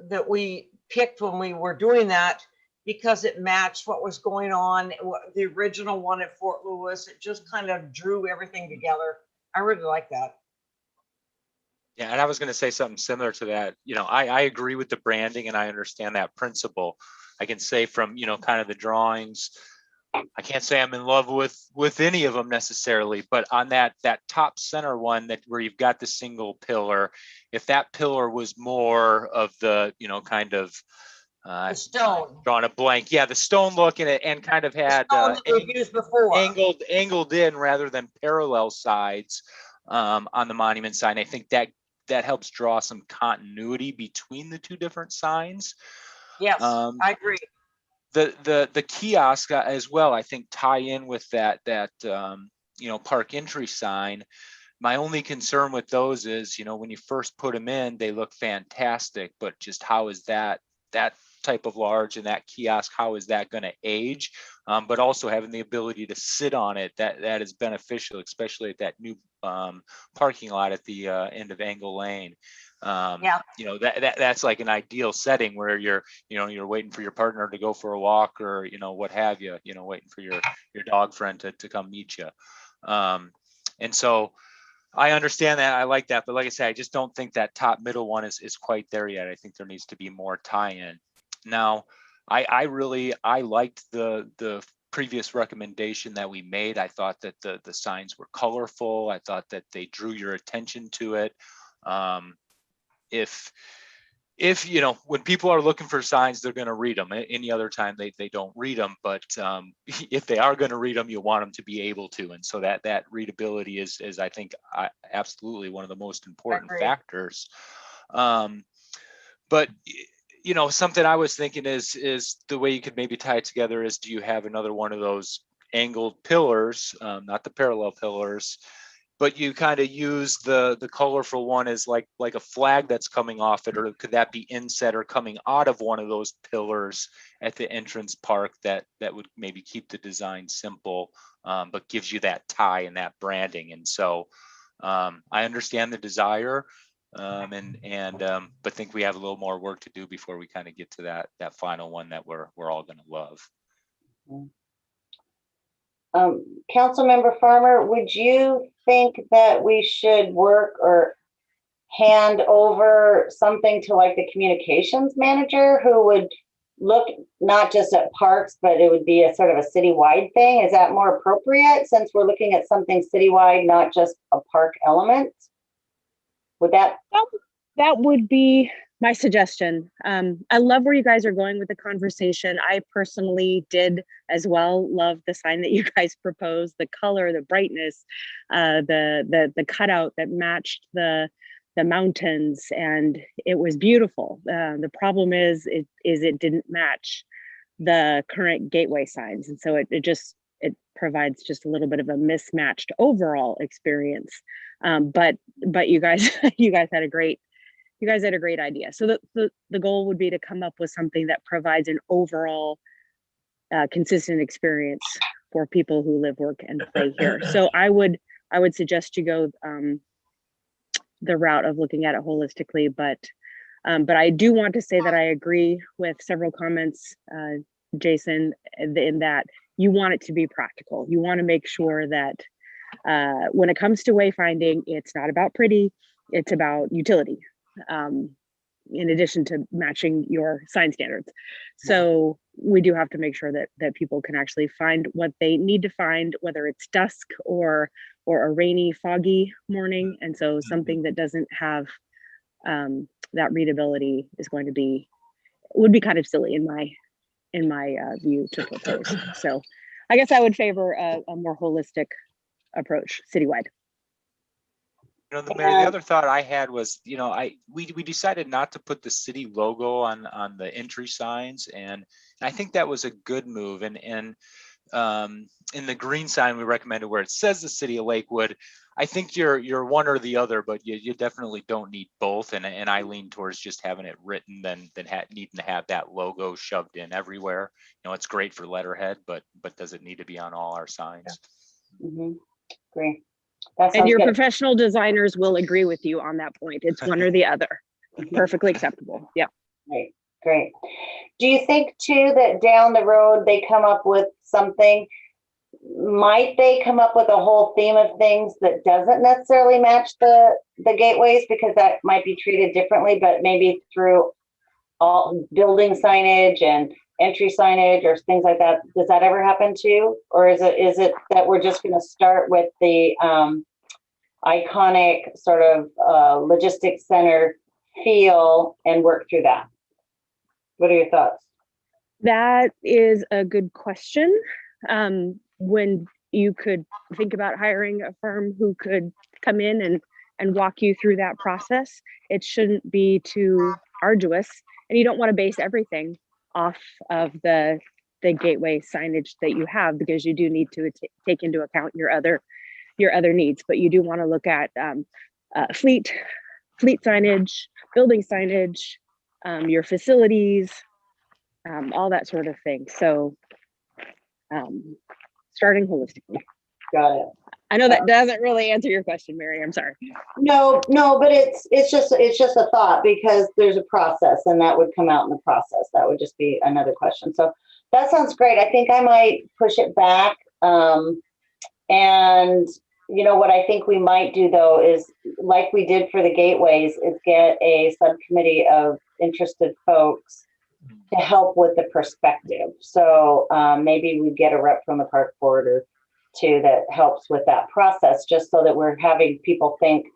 that we picked when we were doing that, because it matched what was going on. The original one at Fort Lewis, it just kind of drew everything together. I really like that. Yeah, and I was going to say something similar to that. I agree with the branding, and I understand that principle. I can say from, kind of the drawings, I can't say I'm in love with any of them necessarily, but on that top center one, where you've got the single pillar, if that pillar was more of the, kind of The stone. Drawing a blank. Yeah, the stone look and kind of had Stone that we've used before. angled in rather than parallel sides on the monument sign. I think that helps draw some continuity between the two different signs. Yes, I agree. The kiosk as well, I think tie in with that park entry sign. My only concern with those is, when you first put them in, they look fantastic, but just how is that type of large and that kiosk, how is that going to age? But also having the ability to sit on it, that is beneficial, especially at that new parking lot at the end of Angle Lane. That's like an ideal setting where you're waiting for your partner to go for a walk, or what have you, waiting for your dog friend to come meet you. And so I understand that. I like that. But like I said, I just don't think that top middle one is quite there yet. I think there needs to be more tie-in. Now, I liked the previous recommendation that we made. I thought that the signs were colorful. I thought that they drew your attention to it. If when people are looking for signs, they're going to read them. Any other time they don't read them, but if they are going to read them, you want them to be able to. And so that readability is I think absolutely one of the most important factors. But something I was thinking is the way you could maybe tie it together is, do you have another one of those angled pillars, not the parallel pillars, but you kind of use the colorful one as like a flag that's coming off it, or could that be inset or coming out of one of those pillars at the entrance park that would maybe keep the design simple, but gives you that tie and that branding. And so I understand the desire, but think we have a little more work to do before we kind of get to that final one that we're all going to love. Councilmember Farmer, would you think that we should work or hand over something to like the communications manager, who would look not just at parks, but it would be a sort of a citywide thing? Is that more appropriate, since we're looking at something citywide, not just a park element? Would that would be my suggestion. I love where you guys are going with the conversation. I personally did as well love the sign that you guys proposed, the color, the brightness, the cutout that matched the mountains, and it was beautiful. The problem is it didn't match the current gateway signs, and so it provides just a little bit of a mismatched overall experience. But you guys had a great idea. So the goal would be to come up with something that provides an overall consistent experience for people who live, work, and play here. So I would suggest you go the route of looking at it holistically, but I do want to say that I agree with several comments, Jason, in that you want it to be practical. You want to make sure that when it comes to wayfinding, it's not about pretty, it's about utility, in addition to matching your sign standards. So we do have to make sure that people can actually find what they need to find, whether it's dusk or a rainy, foggy morning. And so something that doesn't have that readability would be kind of silly in my view to propose. So I guess I would favor a more holistic approach citywide. The other thought I had was, we decided not to put the city logo on the entry signs, and I think that was a good move. And in the green sign we recommended where it says the city of Lakewood, I think you're one or the other, but you definitely don't need both. And I lean towards just having it written than needing to have that logo shoved in everywhere. It's great for letterhead, but does it need to be on all our signs? Mm-hmm. Great. And your professional designers will agree with you on that point. It's one or the other. Perfectly acceptable. Yeah. Great. Do you think too that down the road they come up with something? Might they come up with a whole theme of things that doesn't necessarily match the gateways, because that might be treated differently, but maybe through all building signage and entry signage or things like that? Does that ever happen too? Or is it that we're just going to start with the iconic sort of logistics center feel and work through that? What are your thoughts? That is a good question. When you could think about hiring a firm who could come in and walk you through that process, it shouldn't be too arduous. And you don't want to base everything off of the gateway signage that you have, because you do need to take into account your other needs. But you do want to look at fleet signage, building signage, your facilities, all that sort of thing. So starting holistically. Got it. I know that doesn't really answer your question, Mary. I'm sorry. No, but it's just a thought, because there's a process, and that would come out in the process. That would just be another question. So that sounds great. I think I might push it back. And you know what I think we might do though is, like we did for the gateways, is get a subcommittee of interested folks to help with the perspective. So maybe we get a rep from the park board or two that helps with that process, just so that we're having people think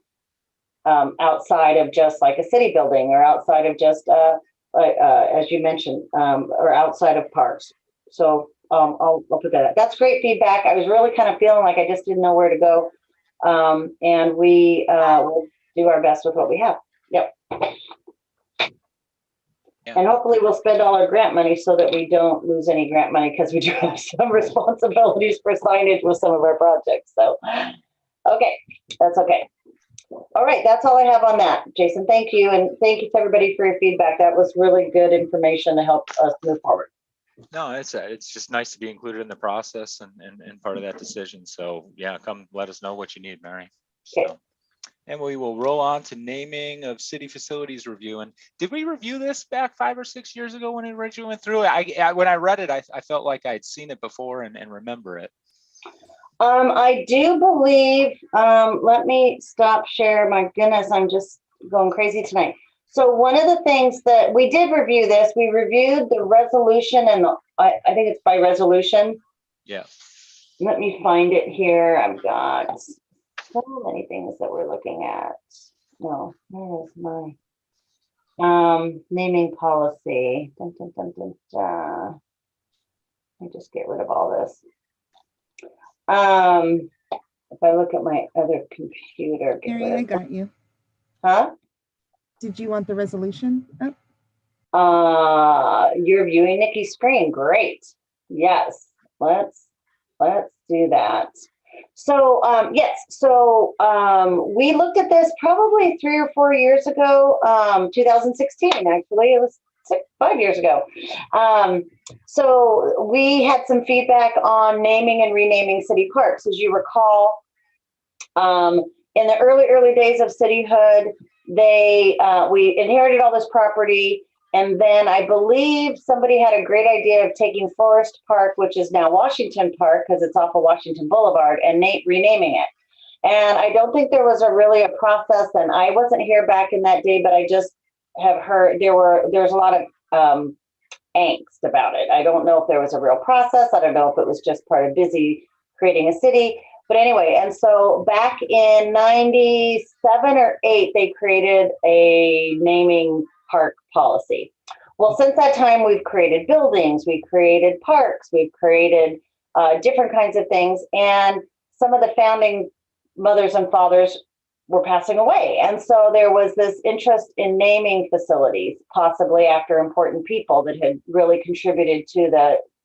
outside of just like a city building, or outside of just, as you mentioned, or outside of parks. So I'll put that up. That's great feedback. I was really kind of feeling like I just didn't know where to go. And we will do our best with what we have. Yep. Yeah. And hopefully we'll spend all our grant money so that we don't lose any grant money, because we do have some responsibilities for signage with some of our projects. So, okay, that's okay. All right, that's all I have on that. Jason, thank you. And thank you to everybody for your feedback. That was really good information to help us move forward. No, it's just nice to be included in the process and part of that decision. So yeah, come let us know what you need, Mary. Okay. So, and we will roll on to naming of city facilities review. And did we review this back 5 or 6 years ago when it originally went through? When I read it, I felt like I'd seen it before and remember it. I do believe, let me stop share. My goodness, I'm just going crazy tonight. So one of the things that we did review this, we reviewed the resolution, and I think it's by resolution. Yeah. Let me find it here. I've got so many things that we're looking at. No, where is my naming policy? Dun, dun, dun, dun, dun. Let me just get rid of all this. If I look at my other computer, Mary, I got you. Huh? Did you want the resolution up? You're viewing Nikki's screen. Great. Yes. Let's do that. So yes. So we looked at this probably 3 or 4 years ago. 2016 actually. It was 5 years ago. So we had some feedback on naming and renaming city parks. As you recall, in the early days of cityhood, we inherited all this property, and then I believe somebody had a great idea of taking Forest Park, which is now Washington Park because it's off of Washington Boulevard, and renaming it. And I don't think there was really a process, and I wasn't here back in that day, but I just have heard there's a lot of angst about it. I don't know if there was a real process. I don't know if it was just part of busy creating a city. But anyway, and so back in 97 or 8, they created a naming park policy. Well, since that time, we've created buildings, we've created parks, we've created different kinds of things. And some of the founding mothers and fathers were passing away. And so there was this interest in naming facilities, possibly after important people that had really contributed to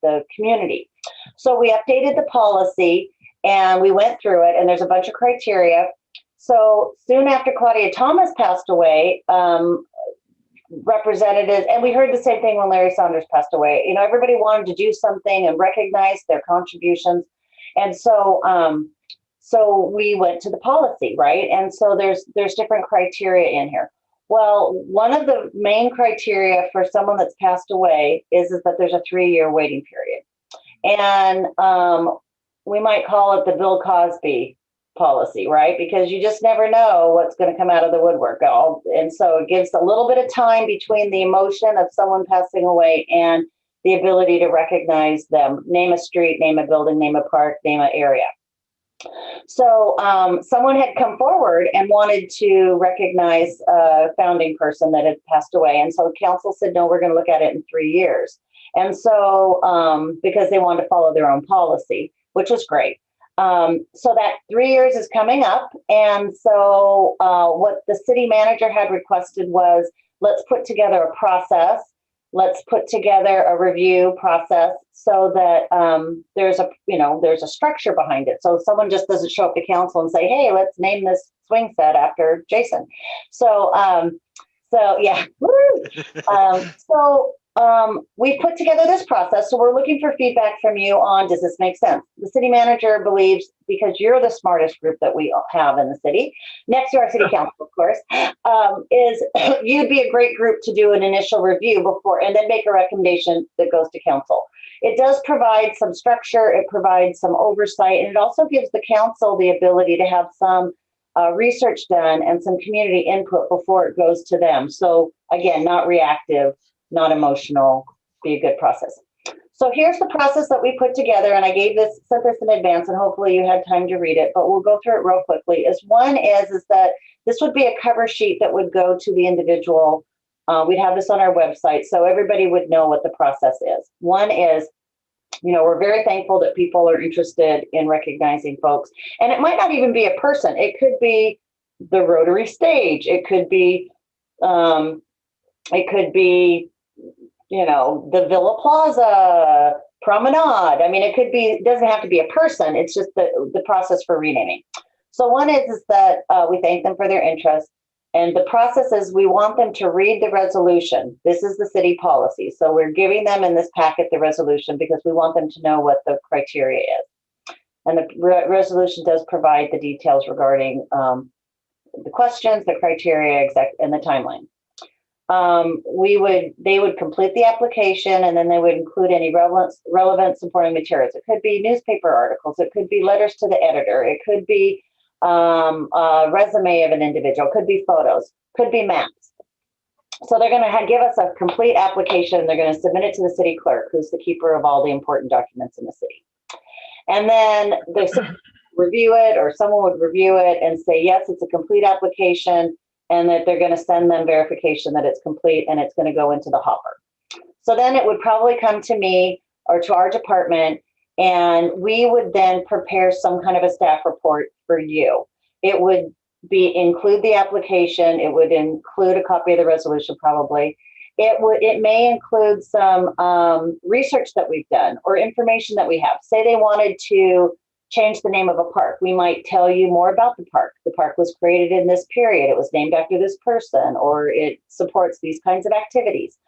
the community. So we updated the policy, and we went through it, and there's a bunch of criteria. So soon after Claudia Thomas passed away, representatives, and we heard the same thing when Larry Saunders passed away. You know, everybody wanted to do something and recognize their contributions. And so, so we went to the policy, right? And so there's different criteria in here. Well, one of the main criteria for someone that's passed away is that there's a 3-year waiting period. And we might call it the Bill Cosby policy, right? Because you just never know what's going to come out of the woodwork. And so it gives a little bit of time between the emotion of someone passing away and the ability to recognize them. Name a street, name a building, name a park, name an area. So someone had come forward and wanted to recognize a founding person that had passed away. And so council said, no, we're going to look at it in 3 years. And so because they wanted to follow their own policy, which was great. So that 3 years is coming up. And so what the city manager had requested was, let's put together a process. Let's put together a review process so that there's a structure behind it. So someone just doesn't show up to council and say, hey, let's name this swing set after Jason. So yeah. We put together this process. So we're looking for feedback from you on, does this make sense? The city manager believes, because you're the smartest group that we have in the city, next to our city council, of course, is you'd be a great group to do an initial review before, and then make a recommendation that goes to council. It does provide some structure, it provides some oversight, and it also gives the council the ability to have some research done and some community input before it goes to them. So again, not reactive, not emotional, be a good process. So here's the process that we put together, and I sent this in advance, and hopefully you had time to read it, but we'll go through it real quickly. One is that this would be a cover sheet that would go to the individual. We'd have this on our website so everybody would know what the process is. One is, we're very thankful that people are interested in recognizing folks, and it might not even be a person. It could be the Rotary stage. It could be, the Villa Plaza promenade. I mean, it doesn't have to be a person. It's just the process for renaming. So one is that we thank them for their interest. And the process is we want them to read the resolution. This is the city policy. So we're giving them in this packet the resolution because we want them to know what the criteria is. And the resolution does provide the details regarding the questions, the criteria, and the timeline. They would complete the application, and then they would include any relevant supporting materials. It could be newspaper articles. It could be letters to the editor. It could be a resume of an individual. It could be photos. Could be maps. So they're going to give us a complete application. They're going to submit it to the city clerk, who's the keeper of all the important documents in the city. And then they review it, or someone would review it and say, yes, it's a complete application, and that they're going to send them verification that it's complete and it's going to go into the hopper. So then it would probably come to me or to our department, and we would then prepare some kind of a staff report for you. It would include the application. It would include a copy of the resolution, probably. It may include some research that we've done or information that we have. Say they wanted to change the name of a park. We might tell you more about the park. The park was created in this period. It was named after this person, or it supports these kinds of activities.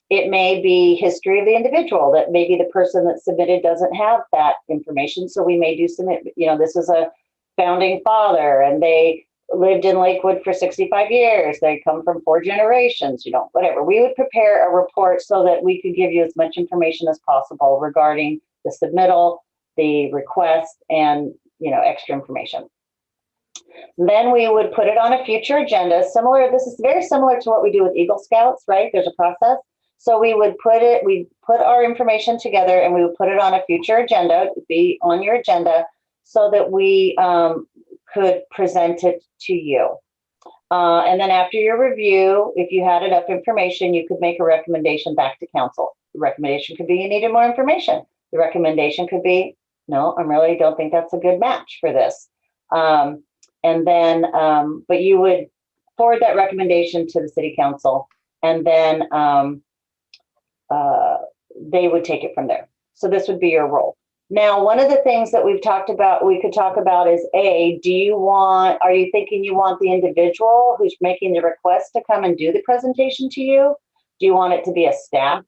It may be history of the individual, that maybe the person that submitted doesn't have that information. So we may do some, this is a founding father and they lived in Lakewood for 65 years. They come from 4 generations, whatever. We would prepare a report so that we could give you as much information as possible regarding the submittal, the request, and extra information. Then we would put it on a future agenda. This is very similar to what we do with Eagle Scouts, right? There's a process. So we put our information together and we would put it on a future agenda. It would be on your agenda so that we could present it to you. And then after your review, if you had enough information, you could make a recommendation back to council. The recommendation could be you needed more information. The recommendation could be, no, I really don't think that's a good match for this. And then, but you would forward that recommendation to the city council, and then they would take it from there. So this would be your role. Now, one of the things that we could talk about is are you thinking you want the individual who's making the request to come and do the presentation to you? Do you want it to be a staff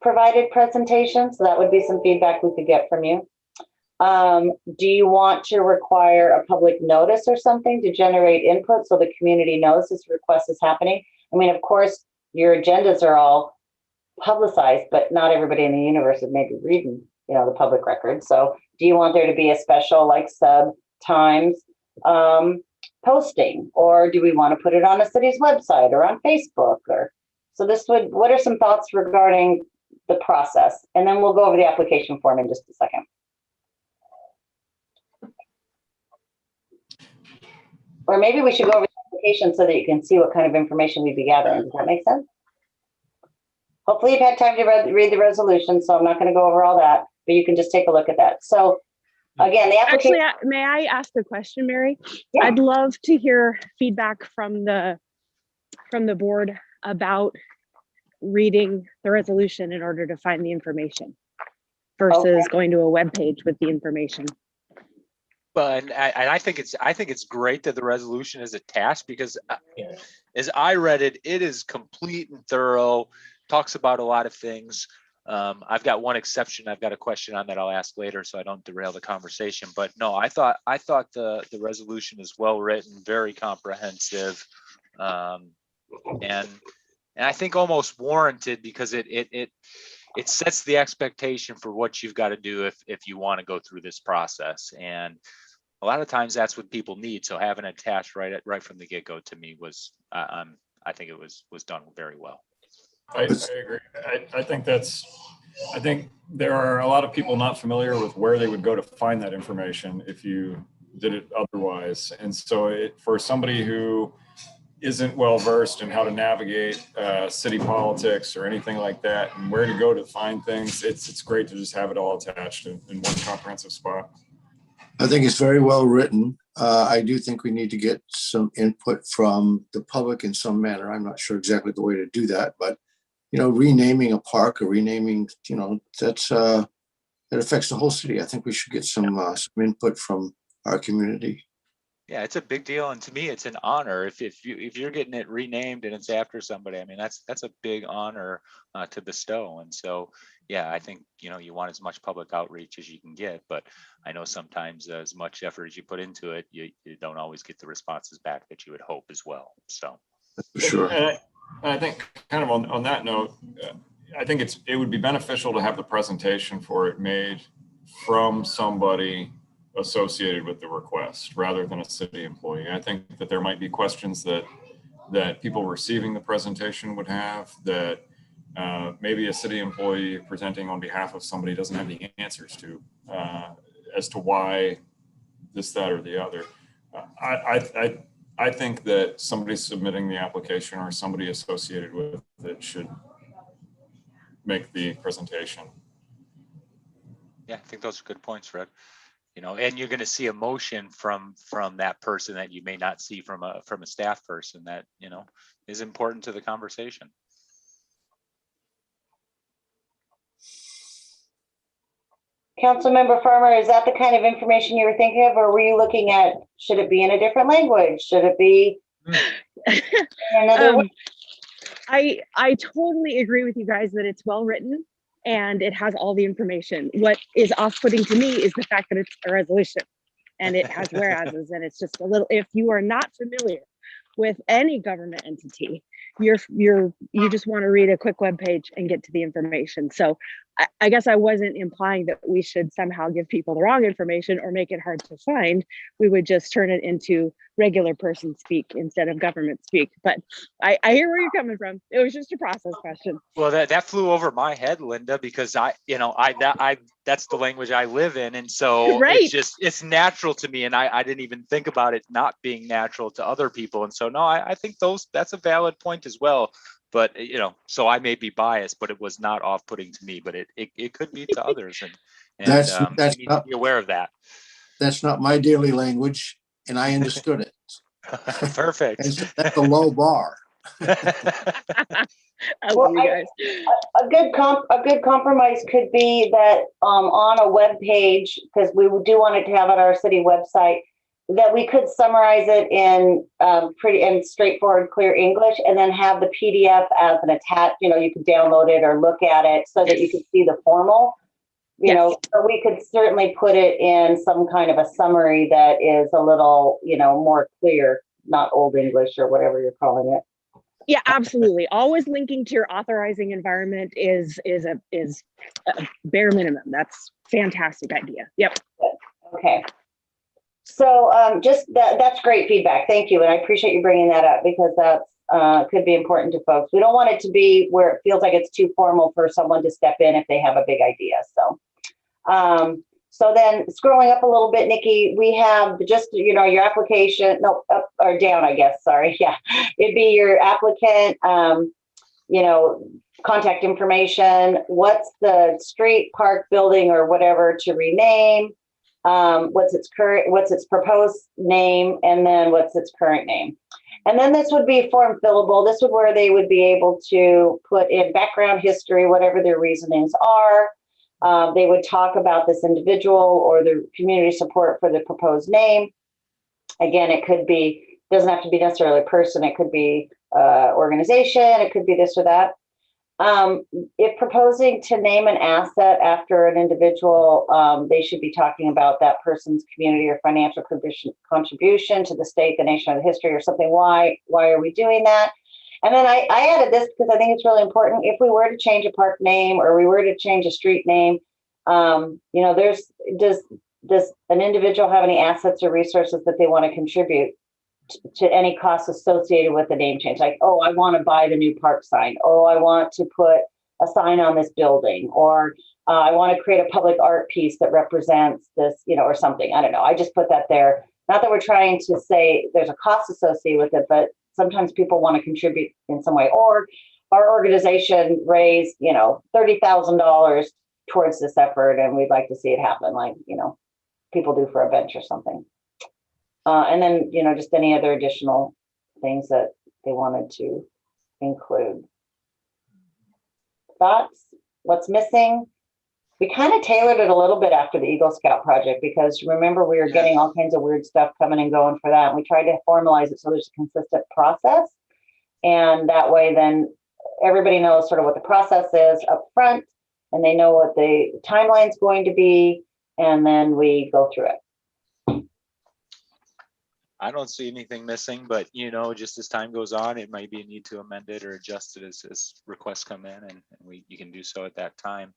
provided presentation? So that would be some feedback we could get from you. Do you want to require a public notice or something to generate input so the community knows this request is happening? I mean, of course, your agendas are all publicized, but not everybody in the universe is maybe reading, the public record. So do you want there to be a special Times posting, or do we want to put it on a city's website or on Facebook? What are some thoughts regarding the process? And then we'll go over the application form in just a second. Or maybe we should go over the application so that you can see what kind of information we'd be gathering. Does that make sense? Hopefully you've had time to read the resolution, so I'm not going to go over all that, but you can just take a look at that. So again, the application. Actually, may I ask a question, Mary? Yeah. I'd love to hear feedback from the board about reading the resolution in order to find the information versus going to a web page with the information. But I think it's great that the resolution is attached, because as I read it, it is complete and thorough, talks about a lot of things. I've got one exception I've got a question on that I'll ask later, so I don't derail the conversation. But no, I thought the resolution is well written, very comprehensive, and I think almost warranted, because it sets the expectation for what you've got to do if you want to go through this process. And a lot of times that's what people need. So having it attached right from the get-go, to me, was I think it was done very well. I agree. I think there are a lot of people not familiar with where they would go to find that information if you did it otherwise. And so for somebody who isn't well versed in how to navigate city politics or anything like that, and where to go to find things, it's great to just have it all attached in one comprehensive spot. I think it's very well written. I do think we need to get some input from the public in some manner. I'm not sure exactly the way to do that, but renaming a park or renaming, that affects the whole city. I think we should get some input from our community. Yeah, it's a big deal, and to me, it's an honor if you're getting it renamed and it's after somebody. I mean, that's a big honor to bestow. And so, yeah, I think you want as much public outreach as you can get, but I know sometimes as much effort as you put into it, you don't always get the responses back that you would hope as well. So, for sure. And I think, kind of on that note, I think it would be beneficial to have the presentation for it made from somebody associated with the request rather than a city employee. I think that there might be questions that people receiving the presentation would have that maybe a city employee presenting on behalf of somebody doesn't have the answers to, as to why this, that, or the other. I think that somebody submitting the application or somebody associated with it should make the presentation. Yeah, I think those are good points, Fred. And you're going to see emotion from that person that you may not see from a staff person that is important to the conversation. Councilmember Farmer, is that the kind of information you were thinking of, or were you looking at, should it be in a different language? Should it be in another way? I totally agree with you guys that it's well written and it has all the information. What is off-putting to me is the fact that it's a resolution and it has whereases, and it's just a little, if you are not familiar with any government entity, you just want to read a quick web page and get to the information. So I guess I wasn't implying that we should somehow give people the wrong information or make it hard to find. We would just turn it into regular person speak instead of government speak. But I hear where you're coming from. It was just a process question. Well, that flew over my head, Linda, because that's the language I live in. And so Right. it's natural to me. And I didn't even think about it not being natural to other people. And so, no, I think that's a valid point as well. But, so I may be biased, but it was not off-putting to me, but it could be to others. And That's you need to be aware of that. That's not my daily language, and I understood it. Perfect. That's a low bar. I love you guys. A good compromise could be that on a web page, because we do want it to have on our city website, that we could summarize it in pretty and straightforward, clear English, and then have the PDF as an attach. You could download it or look at it so that you could see the formal. So we could certainly put it in some kind of a summary that is a little, more clear, not old English or whatever you're calling it. Yeah, absolutely. Always linking to your authorizing environment is a bare minimum. That's fantastic idea. Yep. Okay. So that's great feedback. Thank you. And I appreciate you bringing that up, because that's could be important to folks. We don't want it to be where it feels like it's too formal for someone to step in if they have a big idea. So then scrolling up a little bit, Nikki, we have just, your application, no, up or down, I guess, sorry. Yeah, it'd be your applicant, contact information, what's the street, park, building, or whatever to rename, what's its proposed name, and then what's its current name. And then this would be form fillable. This would where they would be able to put in background history, whatever their reasonings are. They would talk about this individual or the community support for the proposed name. Again, doesn't have to be necessarily a person. It could be organization. It could be this or that. If proposing to name an asset after an individual, they should be talking about that person's community or financial contribution to the state, the nation, or the history or something. Why are we doing that? And then I added this because I think it's really important. If we were to change a park name or we were to change a street name, does an individual have any assets or resources that they want to contribute to any costs associated with the name change? Like, oh, I want to buy the new park sign. Oh, I want to put a sign on this building, or I want to create a public art piece that represents this, or something. I don't know. I just put that there. Not that we're trying to say there's a cost associated with it, but sometimes people want to contribute in some way. Or our organization raised, $30,000 towards this effort, and we'd like to see it happen, like, people do for a bench or something. And then, just any other additional things that they wanted to include. Thoughts? What's missing? We kind of tailored it a little bit after the Eagle Scout project, because remember, we were getting all kinds of weird stuff coming and going for that. And we tried to formalize it so there's a consistent process. And that way, then everybody knows sort of what the process is up front, and they know what the timeline's going to be. And then we go through it. I don't see anything missing, but just as time goes on, it might be a need to amend it or adjust it as requests come in, and you can do so at that time.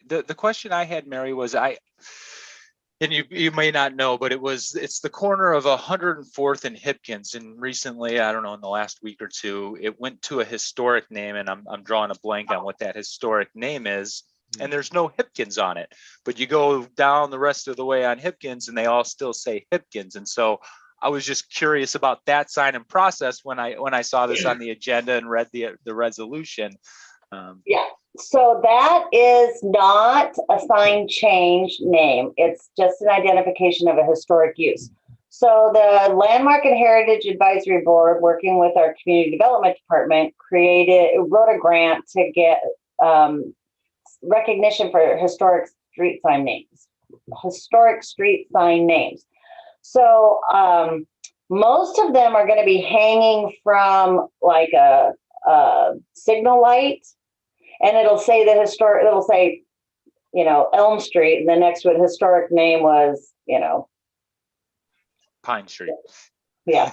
The question I had, Mary, was and you may not know, but it's the corner of 104th and Hipkins, and recently, I don't know, in the last week or two, it went to a historic name, and I'm drawing a blank on what that historic name is. And there's no Hipkins on it, but you go down the rest of the way on Hipkins and they all still say Hipkins. And so I was just curious about that sign and process when I saw this on the agenda and read the resolution. Yeah, so that is not a sign change name. It's just an identification of a historic use. So the Landmark and Heritage Advisory Board, working with our Community Development Department, wrote a grant to get recognition for historic street sign names. So most of them are going to be hanging from like a signal light, and it'll say Elm Street, and the next one historic name was, Pine Street. Yeah.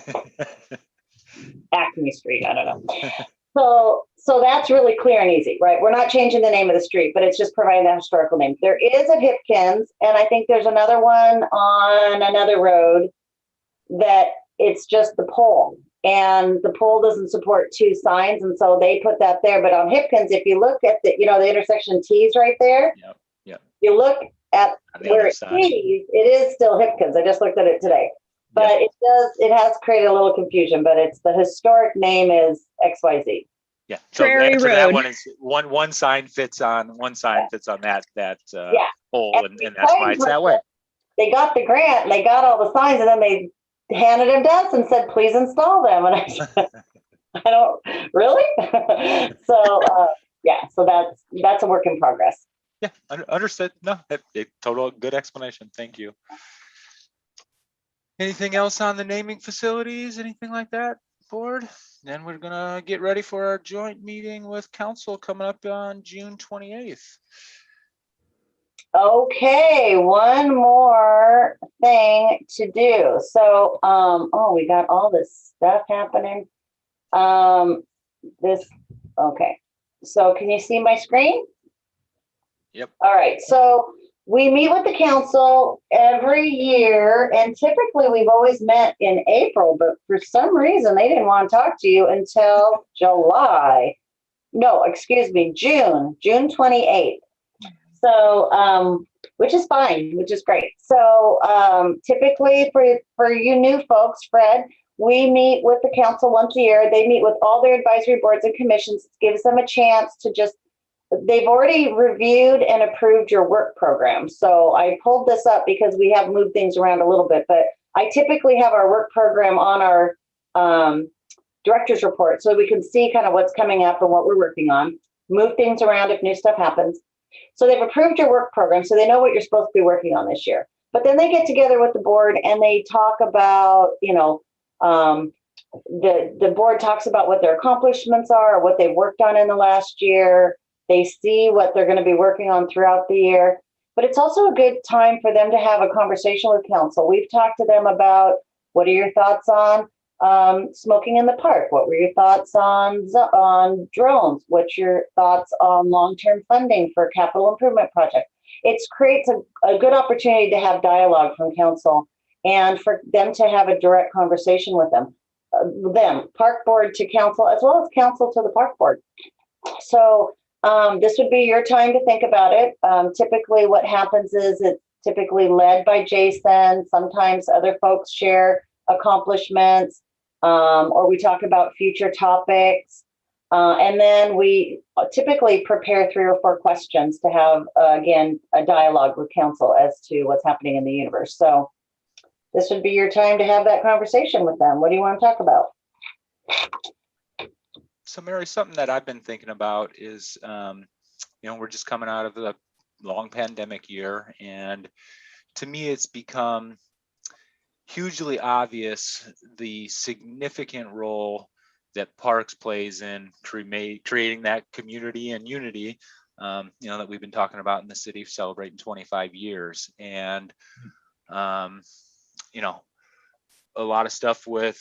Acme Street. I don't know. So that's really clear and easy, right? We're not changing the name of the street, but it's just providing that historical name. There is a Hipkins, and I think there's another one on another road that it's just the pole, and the pole doesn't support two signs, and so they put that there. But on Hipkins, if you look at the intersection T's right there, yep. You look at where it T's, it is still Hipkins. I just looked at it today. But it has created a little confusion, but it's the historic name is XYZ. Yeah. So that one is one sign fits on that pole, and that's why it's that way. They got the grant, and they got all the signs, and then they handed them to us and said, please install them. And I said, I don't really. So that's a work in progress. Yeah, understood. No, total good explanation. Thank you. Anything else on the naming facilities? Anything like that, board? Then we're gonna get ready for our joint meeting with council coming up on June 28th. Okay, one more thing to do. So, we got all this stuff happening. Okay. So can you see my screen? Yep. All right. So we meet with the council every year, and typically we've always met in April, but for some reason they didn't want to talk to you until June 28th. So, which is fine, which is great. So, typically for you new folks, Fred, we meet with the council once a year. They meet with all their advisory boards and commissions. It gives them a chance to just, they've already reviewed and approved your work program. So I pulled this up because we have moved things around a little bit, but I typically have our work program on our director's report so we can see kind of what's coming up and what we're working on, move things around if new stuff happens. So they've approved your work program, so they know what you're supposed to be working on this year. But then they get together with the board and they talk about, you know, the board talks about what their accomplishments are, or what they've worked on in the last year. They see what they're going to be working on throughout the year. But it's also a good time for them to have a conversation with council. We've talked to them about, what are your thoughts on smoking in the park? What were your thoughts on drones? What's your thoughts on long-term funding for capital improvement projects? It creates a good opportunity to have dialogue from council and for them to have a direct conversation with them, park board to council, as well as council to the park board. So this would be your time to think about it. Typically what happens is it's typically led by Jason. Sometimes other folks share accomplishments, or we talk about future topics. And then we typically prepare 3 or 4 questions to have, again, a dialogue with council as to what's happening in the universe. So this would be your time to have that conversation with them. What do you want to talk about? So Mary, something that I've been thinking about is, you know, we're just coming out of the long pandemic year, and to me, it's become hugely obvious the significant role that parks plays in creating that community and unity, you know, that we've been talking about in the city, celebrating 25 years. And, you know, a lot of stuff with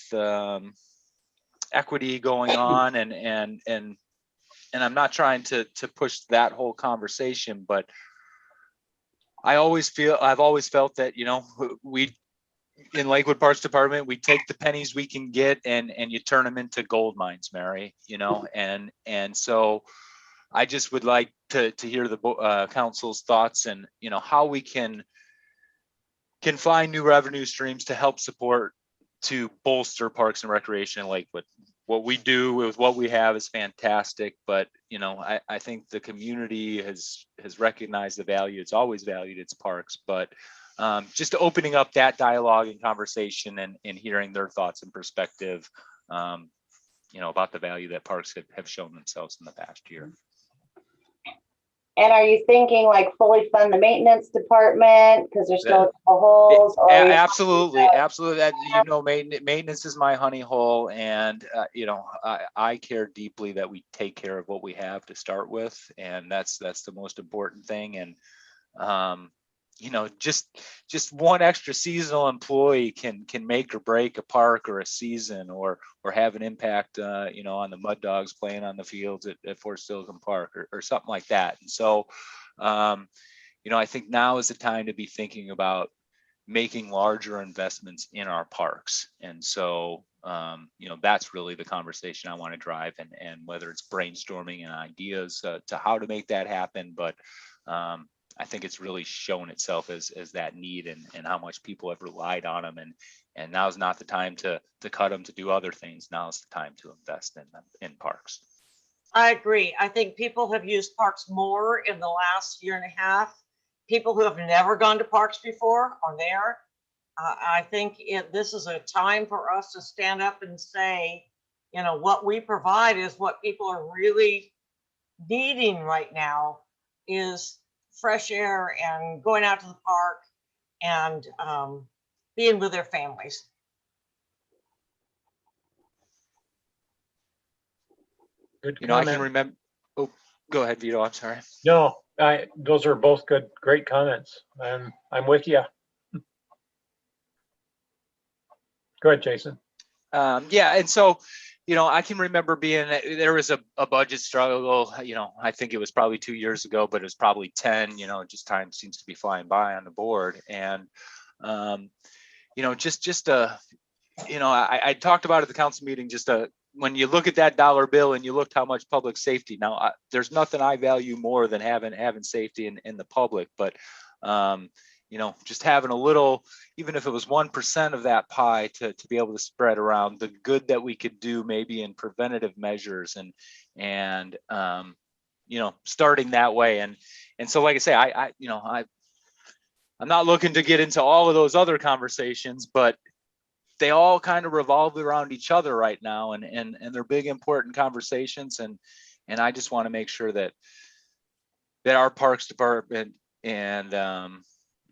equity going on, and I'm not trying to push that whole conversation, but I've always felt that, you know, we in Lakewood Parks Department, we take the pennies we can get and you turn them into gold mines, Mary, you know, and so I just would like to hear the council's thoughts, and, you know, how we can find new revenue streams to help support, to bolster parks and recreation in Lakewood. What we do with what we have is fantastic, but, you know, I think the community has recognized the value. It's always valued its parks, but just opening up that dialogue and conversation and hearing their thoughts and perspective, you know, about the value that parks have shown themselves in the past year. And are you thinking like fully fund the maintenance department because there's still holes? Or absolutely. You know, maintenance is my honey hole, and you know, I care deeply that we take care of what we have to start with, and that's the most important thing. And you know, just one extra seasonal employee can make or break a park or a season, or have an impact, you know, on the Mud Dogs playing on the fields at Fort Silicon Park, or something like that. And so, you know, I think now is the time to be thinking about making larger investments in our parks. And so, you know, that's really the conversation I want to drive, and whether it's brainstorming and ideas to how to make that happen. But I think it's really shown itself as that need, and how much people have relied on them, and now's not the time to cut them to do other things. Now's the time to invest in them, in parks. I agree. I think people have used parks more in the last year and a half. People who have never gone to parks before are there. I think this is a time for us to stand up and say, you know, what we provide is what people are really needing right now, is fresh air and going out to the park and being with their families. Good You know, I comment. can remember. Oh, go ahead, Vito. I'm sorry. No, those are both great comments. I'm with you. Go ahead, Jason. Yeah, and so, you know, I can remember there was a budget struggle. You know, I think it was probably 2 years ago, but it was probably 10. You know, just time seems to be flying by on the board, and you know, just you know, I talked about at the council meeting just a when you look at that dollar bill and you looked how much public safety, now there's nothing I value more than having safety in the public, but you know, just having a little, even if it was 1% of that pie to be able to spread around the good that we could do maybe in preventative measures and you know, starting that way. And so, like I say, I'm not looking to get into all of those other conversations, but they all kind of revolve around each other right now, and they're big, important conversations. And I just want to make sure that our Parks Department and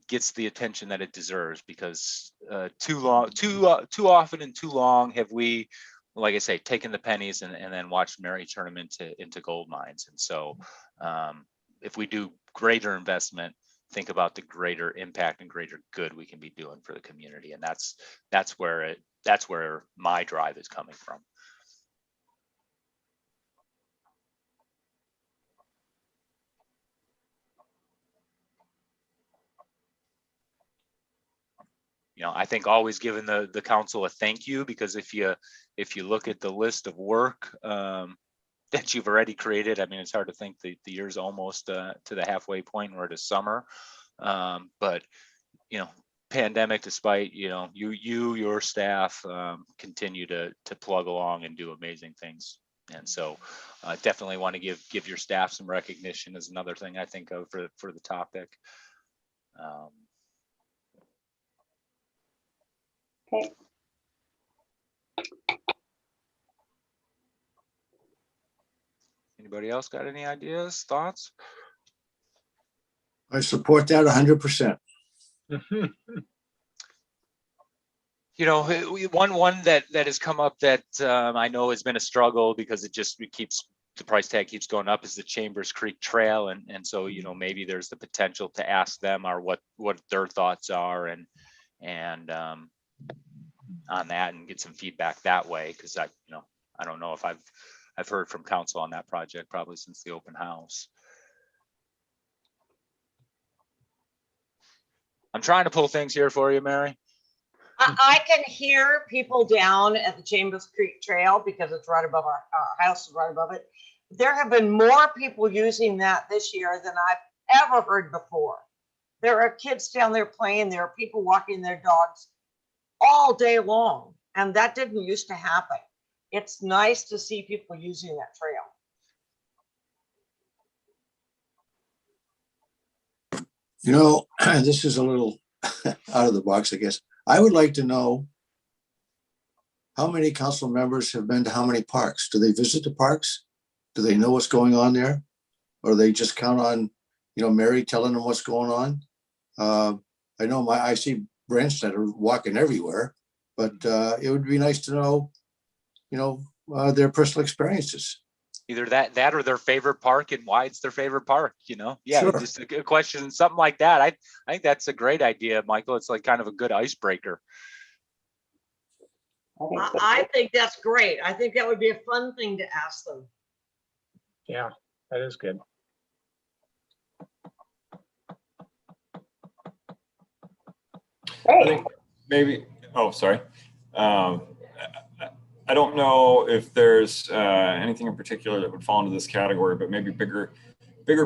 gets the attention that it deserves, because too often and too long have we, like I say, taken the pennies and then watched Mary turn them into gold mines. And so if we do greater investment, think about the greater impact and greater good we can be doing for the community. And that's where my drive is coming from. You know, I think always giving the council a thank you, because if you look at the list of work that you've already created, I mean, it's hard to think the year's almost to the halfway point where it is summer. But, you know, pandemic despite, you know, your staff continue to plug along and do amazing things. And so definitely want to give your staff some recognition is another thing I think of for the topic. Okay. Anybody else got any ideas, thoughts? I support that 100%. You know, one that has come up that I know has been a struggle because the price tag keeps going up is the Chambers Creek Trail, and so, you know, maybe there's the potential to ask them or what their thoughts are and on that and get some feedback that way, because I don't know if I've heard from council on that project probably since the open house. I'm trying to pull things here for you, Mary. I can hear people down at the Chambers Creek Trail because it's right above our house is right above it. There have been more people using that this year than I've ever heard before. There are kids down there playing. There are people walking their dogs all day long, and that didn't used to happen. It's nice to see people using that trail. You know, this is a little out of the box, I guess. I would like to know how many council members have been to how many parks? Do they visit the parks? Do they know what's going on there? Or they just count on, you know, Mary telling them what's going on? I know I see Branch that are walking everywhere, but it would be nice to know, you know, their personal experiences. Either that or their favorite park and why it's their favorite park, you know? Yeah, Sure. Just a question, something like that. I think that's a great idea, Michael. It's like kind of a good icebreaker. I think that's great. I think that would be a fun thing to ask them. Yeah, that is good. I think maybe, oh, sorry. I don't know if there's anything in particular that would fall into this category, but maybe bigger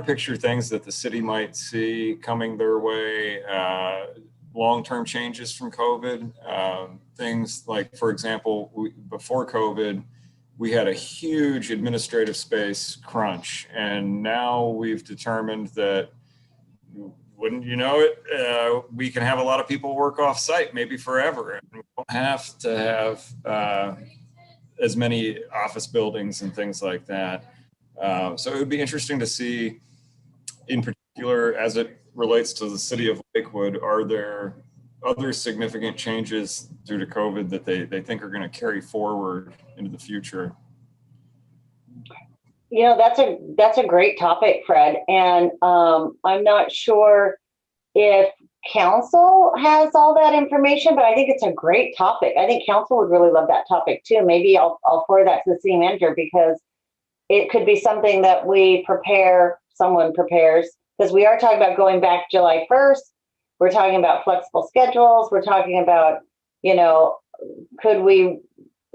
picture things that the city might see coming their way, long-term changes from COVID, things like, for example, before COVID, we had a huge administrative space crunch, and now we've determined that, wouldn't you know it, we can have a lot of people work off site, maybe forever, and we don't have to have as many office buildings and things like that. So it would be interesting to see, in particular, as it relates to the city of Lakewood, are there other significant changes due to COVID that they think are going to carry forward into the future? You know, that's a great topic, Fred. And I'm not sure if council has all that information, but I think it's a great topic. I think council would really love that topic too. Maybe I'll forward that to the city manager, because it could be something that someone prepares, because we are talking about going back July 1st. We're talking about flexible schedules. We're talking about, you know, could we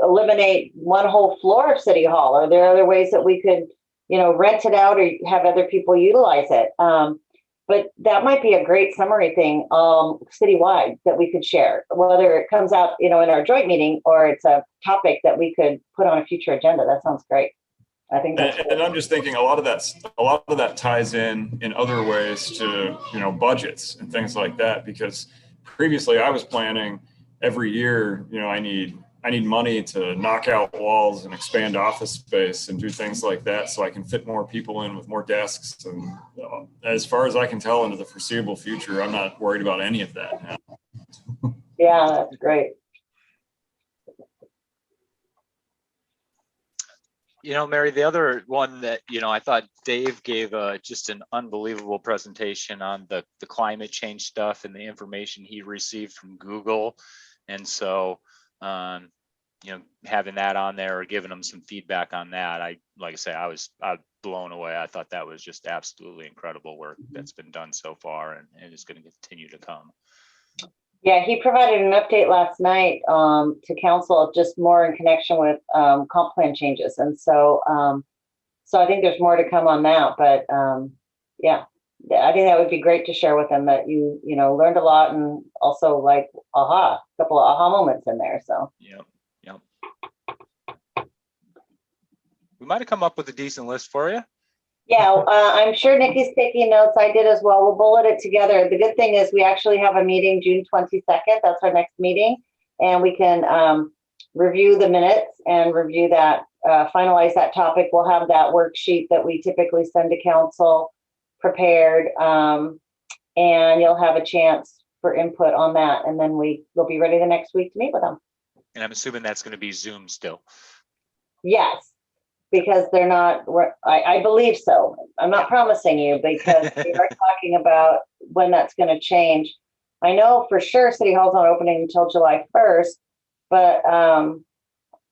eliminate one whole floor of City Hall? Are there other ways that we could, rent it out or have other people utilize it? But that might be a great summary thing citywide that we could share, whether it comes out, in our joint meeting or it's a topic that we could put on a future agenda. That sounds great. I think that's and I'm just thinking a lot of that ties in other ways to, budgets and things like that, because previously I was planning every year, I need money to knock out walls and expand office space and do things like that so I can fit more people in with more desks. And as far as I can tell into the foreseeable future, I'm not worried about any of that now. Yeah, that's great. Mary, the other one that, I thought Dave gave just an unbelievable presentation on the climate change stuff and the information he received from Google. And so, having that on there or giving them some feedback on that, I was blown away. I thought that was just absolutely incredible work that's been done so far and is going to continue to come. Yeah, he provided an update last night to council, just more in connection with comp plan changes. And so, I think there's more to come on that. But yeah, I think that would be great to share with them that you learned a lot, and also a couple of aha moments in there. So Yep. We might have come up with a decent list for you. yeah, I'm sure Nikki's taking notes. I did as well. We'll bullet it together. The good thing is we actually have a meeting June 22nd. That's our next meeting. And we can review the minutes and review that, finalize that topic. We'll have that worksheet that we typically send to council prepared. And you'll have a chance for input on that. And then we'll be ready the next week to meet with them. And I'm assuming that's going to be Zoom still. Yes. Because they're not, I believe so. I'm not promising you, because we are talking about when that's going to change. I know for sure City Hall's not opening until July 1st, but I'm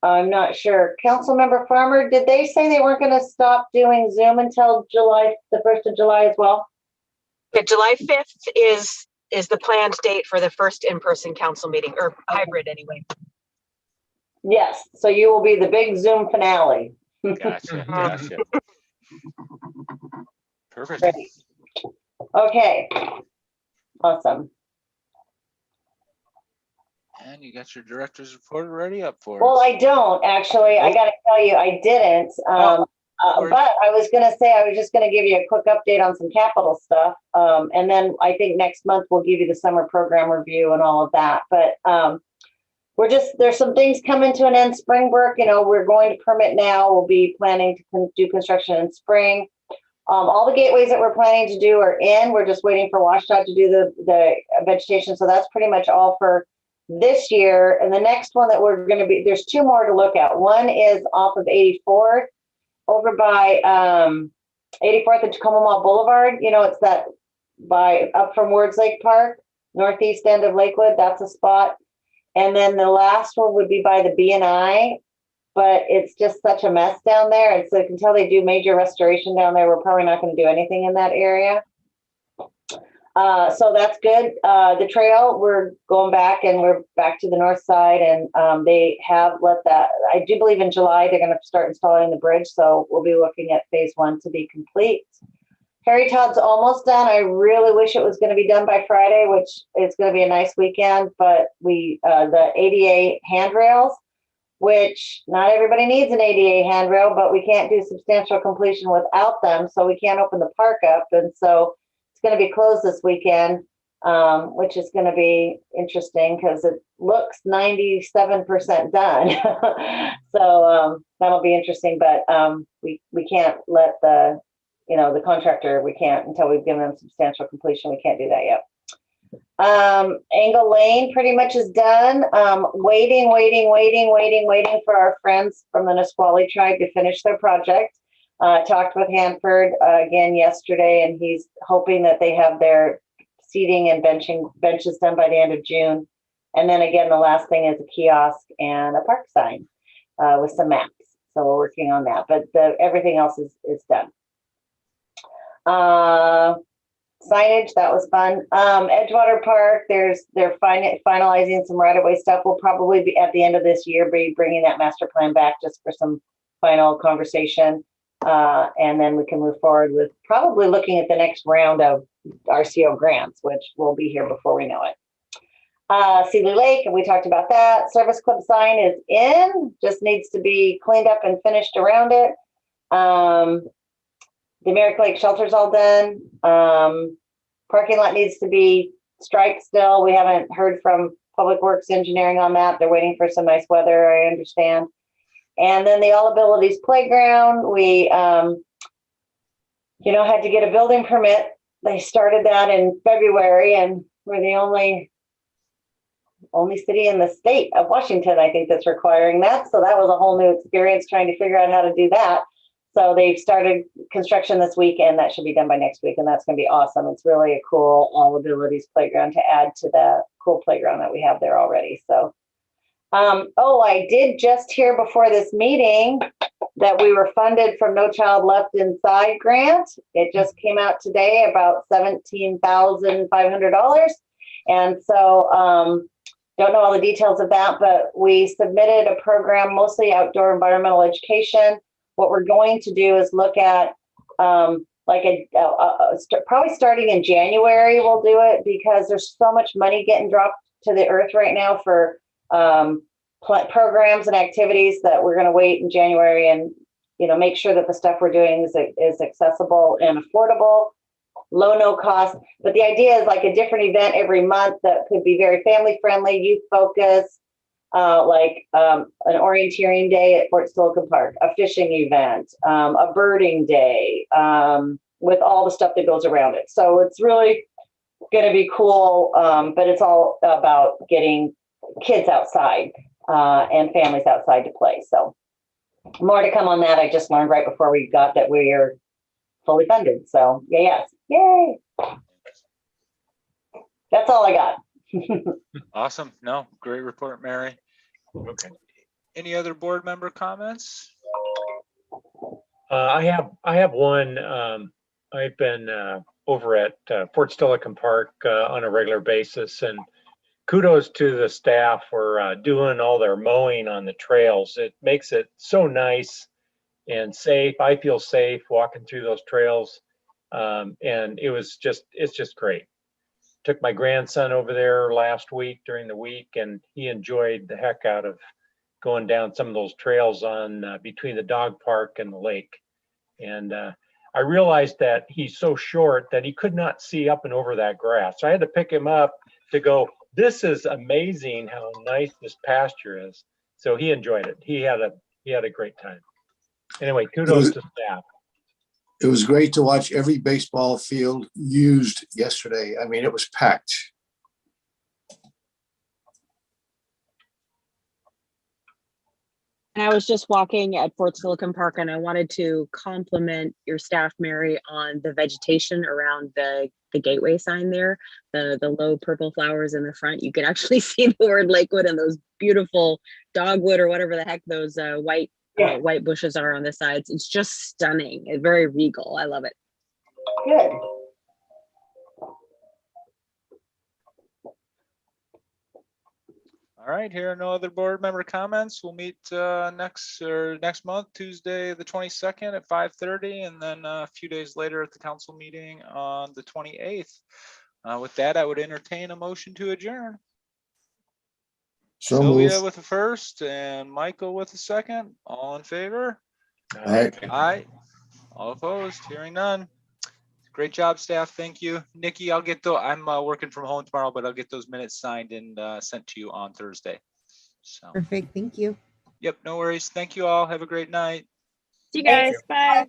not sure. Councilmember Farmer, did they say they weren't going to stop doing Zoom until the 1st of July as well? The July 5th is the planned date for the first in-person council meeting, or hybrid anyway. Yes, so you will be the big Zoom finale. Gotcha. Perfect. Great. Okay. Awesome. And you got your director's report already up for us. Well, I don't actually. I got to tell you, I didn't. But I was going to say, I was just going to give you a quick update on some capital stuff. And then I think next month we'll give you the summer program review and all of that. But there's some things coming to an end. Springbrook, we're going to permit now. We'll be planning to do construction in spring. All the gateways that we're planning to do are in. We're just waiting for WashDOT to do the vegetation. So that's pretty much all for this year. And the next one that we're going to be, there's two more to look at. One is off of 84th over by 84th and Tacoma Mall Boulevard. It's that up from Wards Lake Park, northeast end of Lakewood. That's a spot. And then the last one would be by the BNI, but it's just such a mess down there. And so until they do major restoration down there, we're probably not going to do anything in that area. So that's good. The trail, we're going back and we're back to the north side, and they have let that, I do believe in July, they're going to start installing the bridge. So we'll be looking at phase 1 to be complete. Harry Todd's almost done. I really wish it was going to be done by Friday, which is going to be a nice weekend, but the ADA handrails, which not everybody needs an ADA handrail, but we can't do substantial completion without them. So we can't open the park up. And so it's going to be closed this weekend, which is going to be interesting because it looks 97% done. So that'll be interesting, but we can't let the contractor, we can't until we've given them substantial completion. We can't do that yet. Angle Lane pretty much is done. Waiting for our friends from the Nisqually tribe to finish their project. Talked with Hanford again yesterday, and he's hoping that they have their seating and benches done by the end of June. And then again, the last thing is a kiosk and a park sign with some maps. So we're working on that, but everything else is done. signage. That was fun. Edgewater Park, they're finalizing some right-of-way stuff. We'll probably be at the end of this year, be bringing that master plan back just for some final conversation. And then we can move forward with probably looking at the next round of RCO grants, which will be here before we know it. Seeley Lake, and we talked about that. Service Club sign is in, just needs to be cleaned up and finished around it. The Merrick Lake shelter's all done. Parking lot needs to be striped still. We haven't heard from Public Works Engineering on that. They're waiting for some nice weather, I understand. And then the All Abilities Playground, we, had to get a building permit. They started that in February, and we're the only city in the state of Washington, I think, that's requiring that. So that was a whole new experience trying to figure out how to do that. So they've started construction this week, and that should be done by next week. And that's going to be awesome. It's really a cool All Abilities Playground to add to the cool playground that we have there already. So, I did just hear before this meeting that we were funded from No Child Left Inside grant. It just came out today, about $17,500. And so, don't know all the details of that, but we submitted a program, mostly outdoor environmental education. What we're going to do is look at probably starting in January, we'll do it, because there's so much money getting dropped to the earth right now for programs and activities that we're going to wait in January and, make sure that the stuff we're doing is accessible and affordable, low, no cost. But the idea is like a different event every month that could be very family friendly, youth focused, like an orienteering day at Fort Silicon Park, a fishing event, a birding day, with all the stuff that goes around it. So it's really going to be cool, but it's all about getting kids outside and families outside to play. So more to come on that. I just learned right before we got that we are fully funded. So yes, yay. That's all I got. Awesome. No, great report, Mary. Okay. Any other board member comments? I have one. I've been over at Fort Silicon Park on a regular basis, and kudos to the staff for doing all their mowing on the trails. It makes it so nice and safe. I feel safe walking through those trails, and it's just great. Took my grandson over there last week during the week, and he enjoyed the heck out of going down some of those trails on between the dog park and the lake. And I realized that he's so short that he could not see up and over that grass. So I had to pick him up to go, this is amazing how nice this pasture is. So he enjoyed it. He had a great time. Anyway, kudos to staff. It was great to watch every baseball field used yesterday. I mean, it was packed. And I was just walking at Fort Silicon Park, and I wanted to compliment your staff, Mary, on the vegetation around the gateway sign there, the low purple flowers in the front. You can actually see the word Lakewood and those beautiful dogwood or whatever the heck those white bushes are on the sides. It's just stunning. It's very regal. I love it. Good. All right, here are no other board member comments. We'll meet next month, Tuesday, the 22nd at 5:30, and then a few days later at the council meeting on the 28th. With that, I would entertain a motion to adjourn. So Sylvia moved. with a first and Michael with a second. All in favor? Aye. Aye. All opposed? Hearing none. Great job, staff. Thank you. Nikki, I'm working from home tomorrow, but I'll get those minutes signed and sent to you on Thursday. So, Perfect. Thank you. yep, no worries. Thank you all. Have a great night. See you guys. Bye.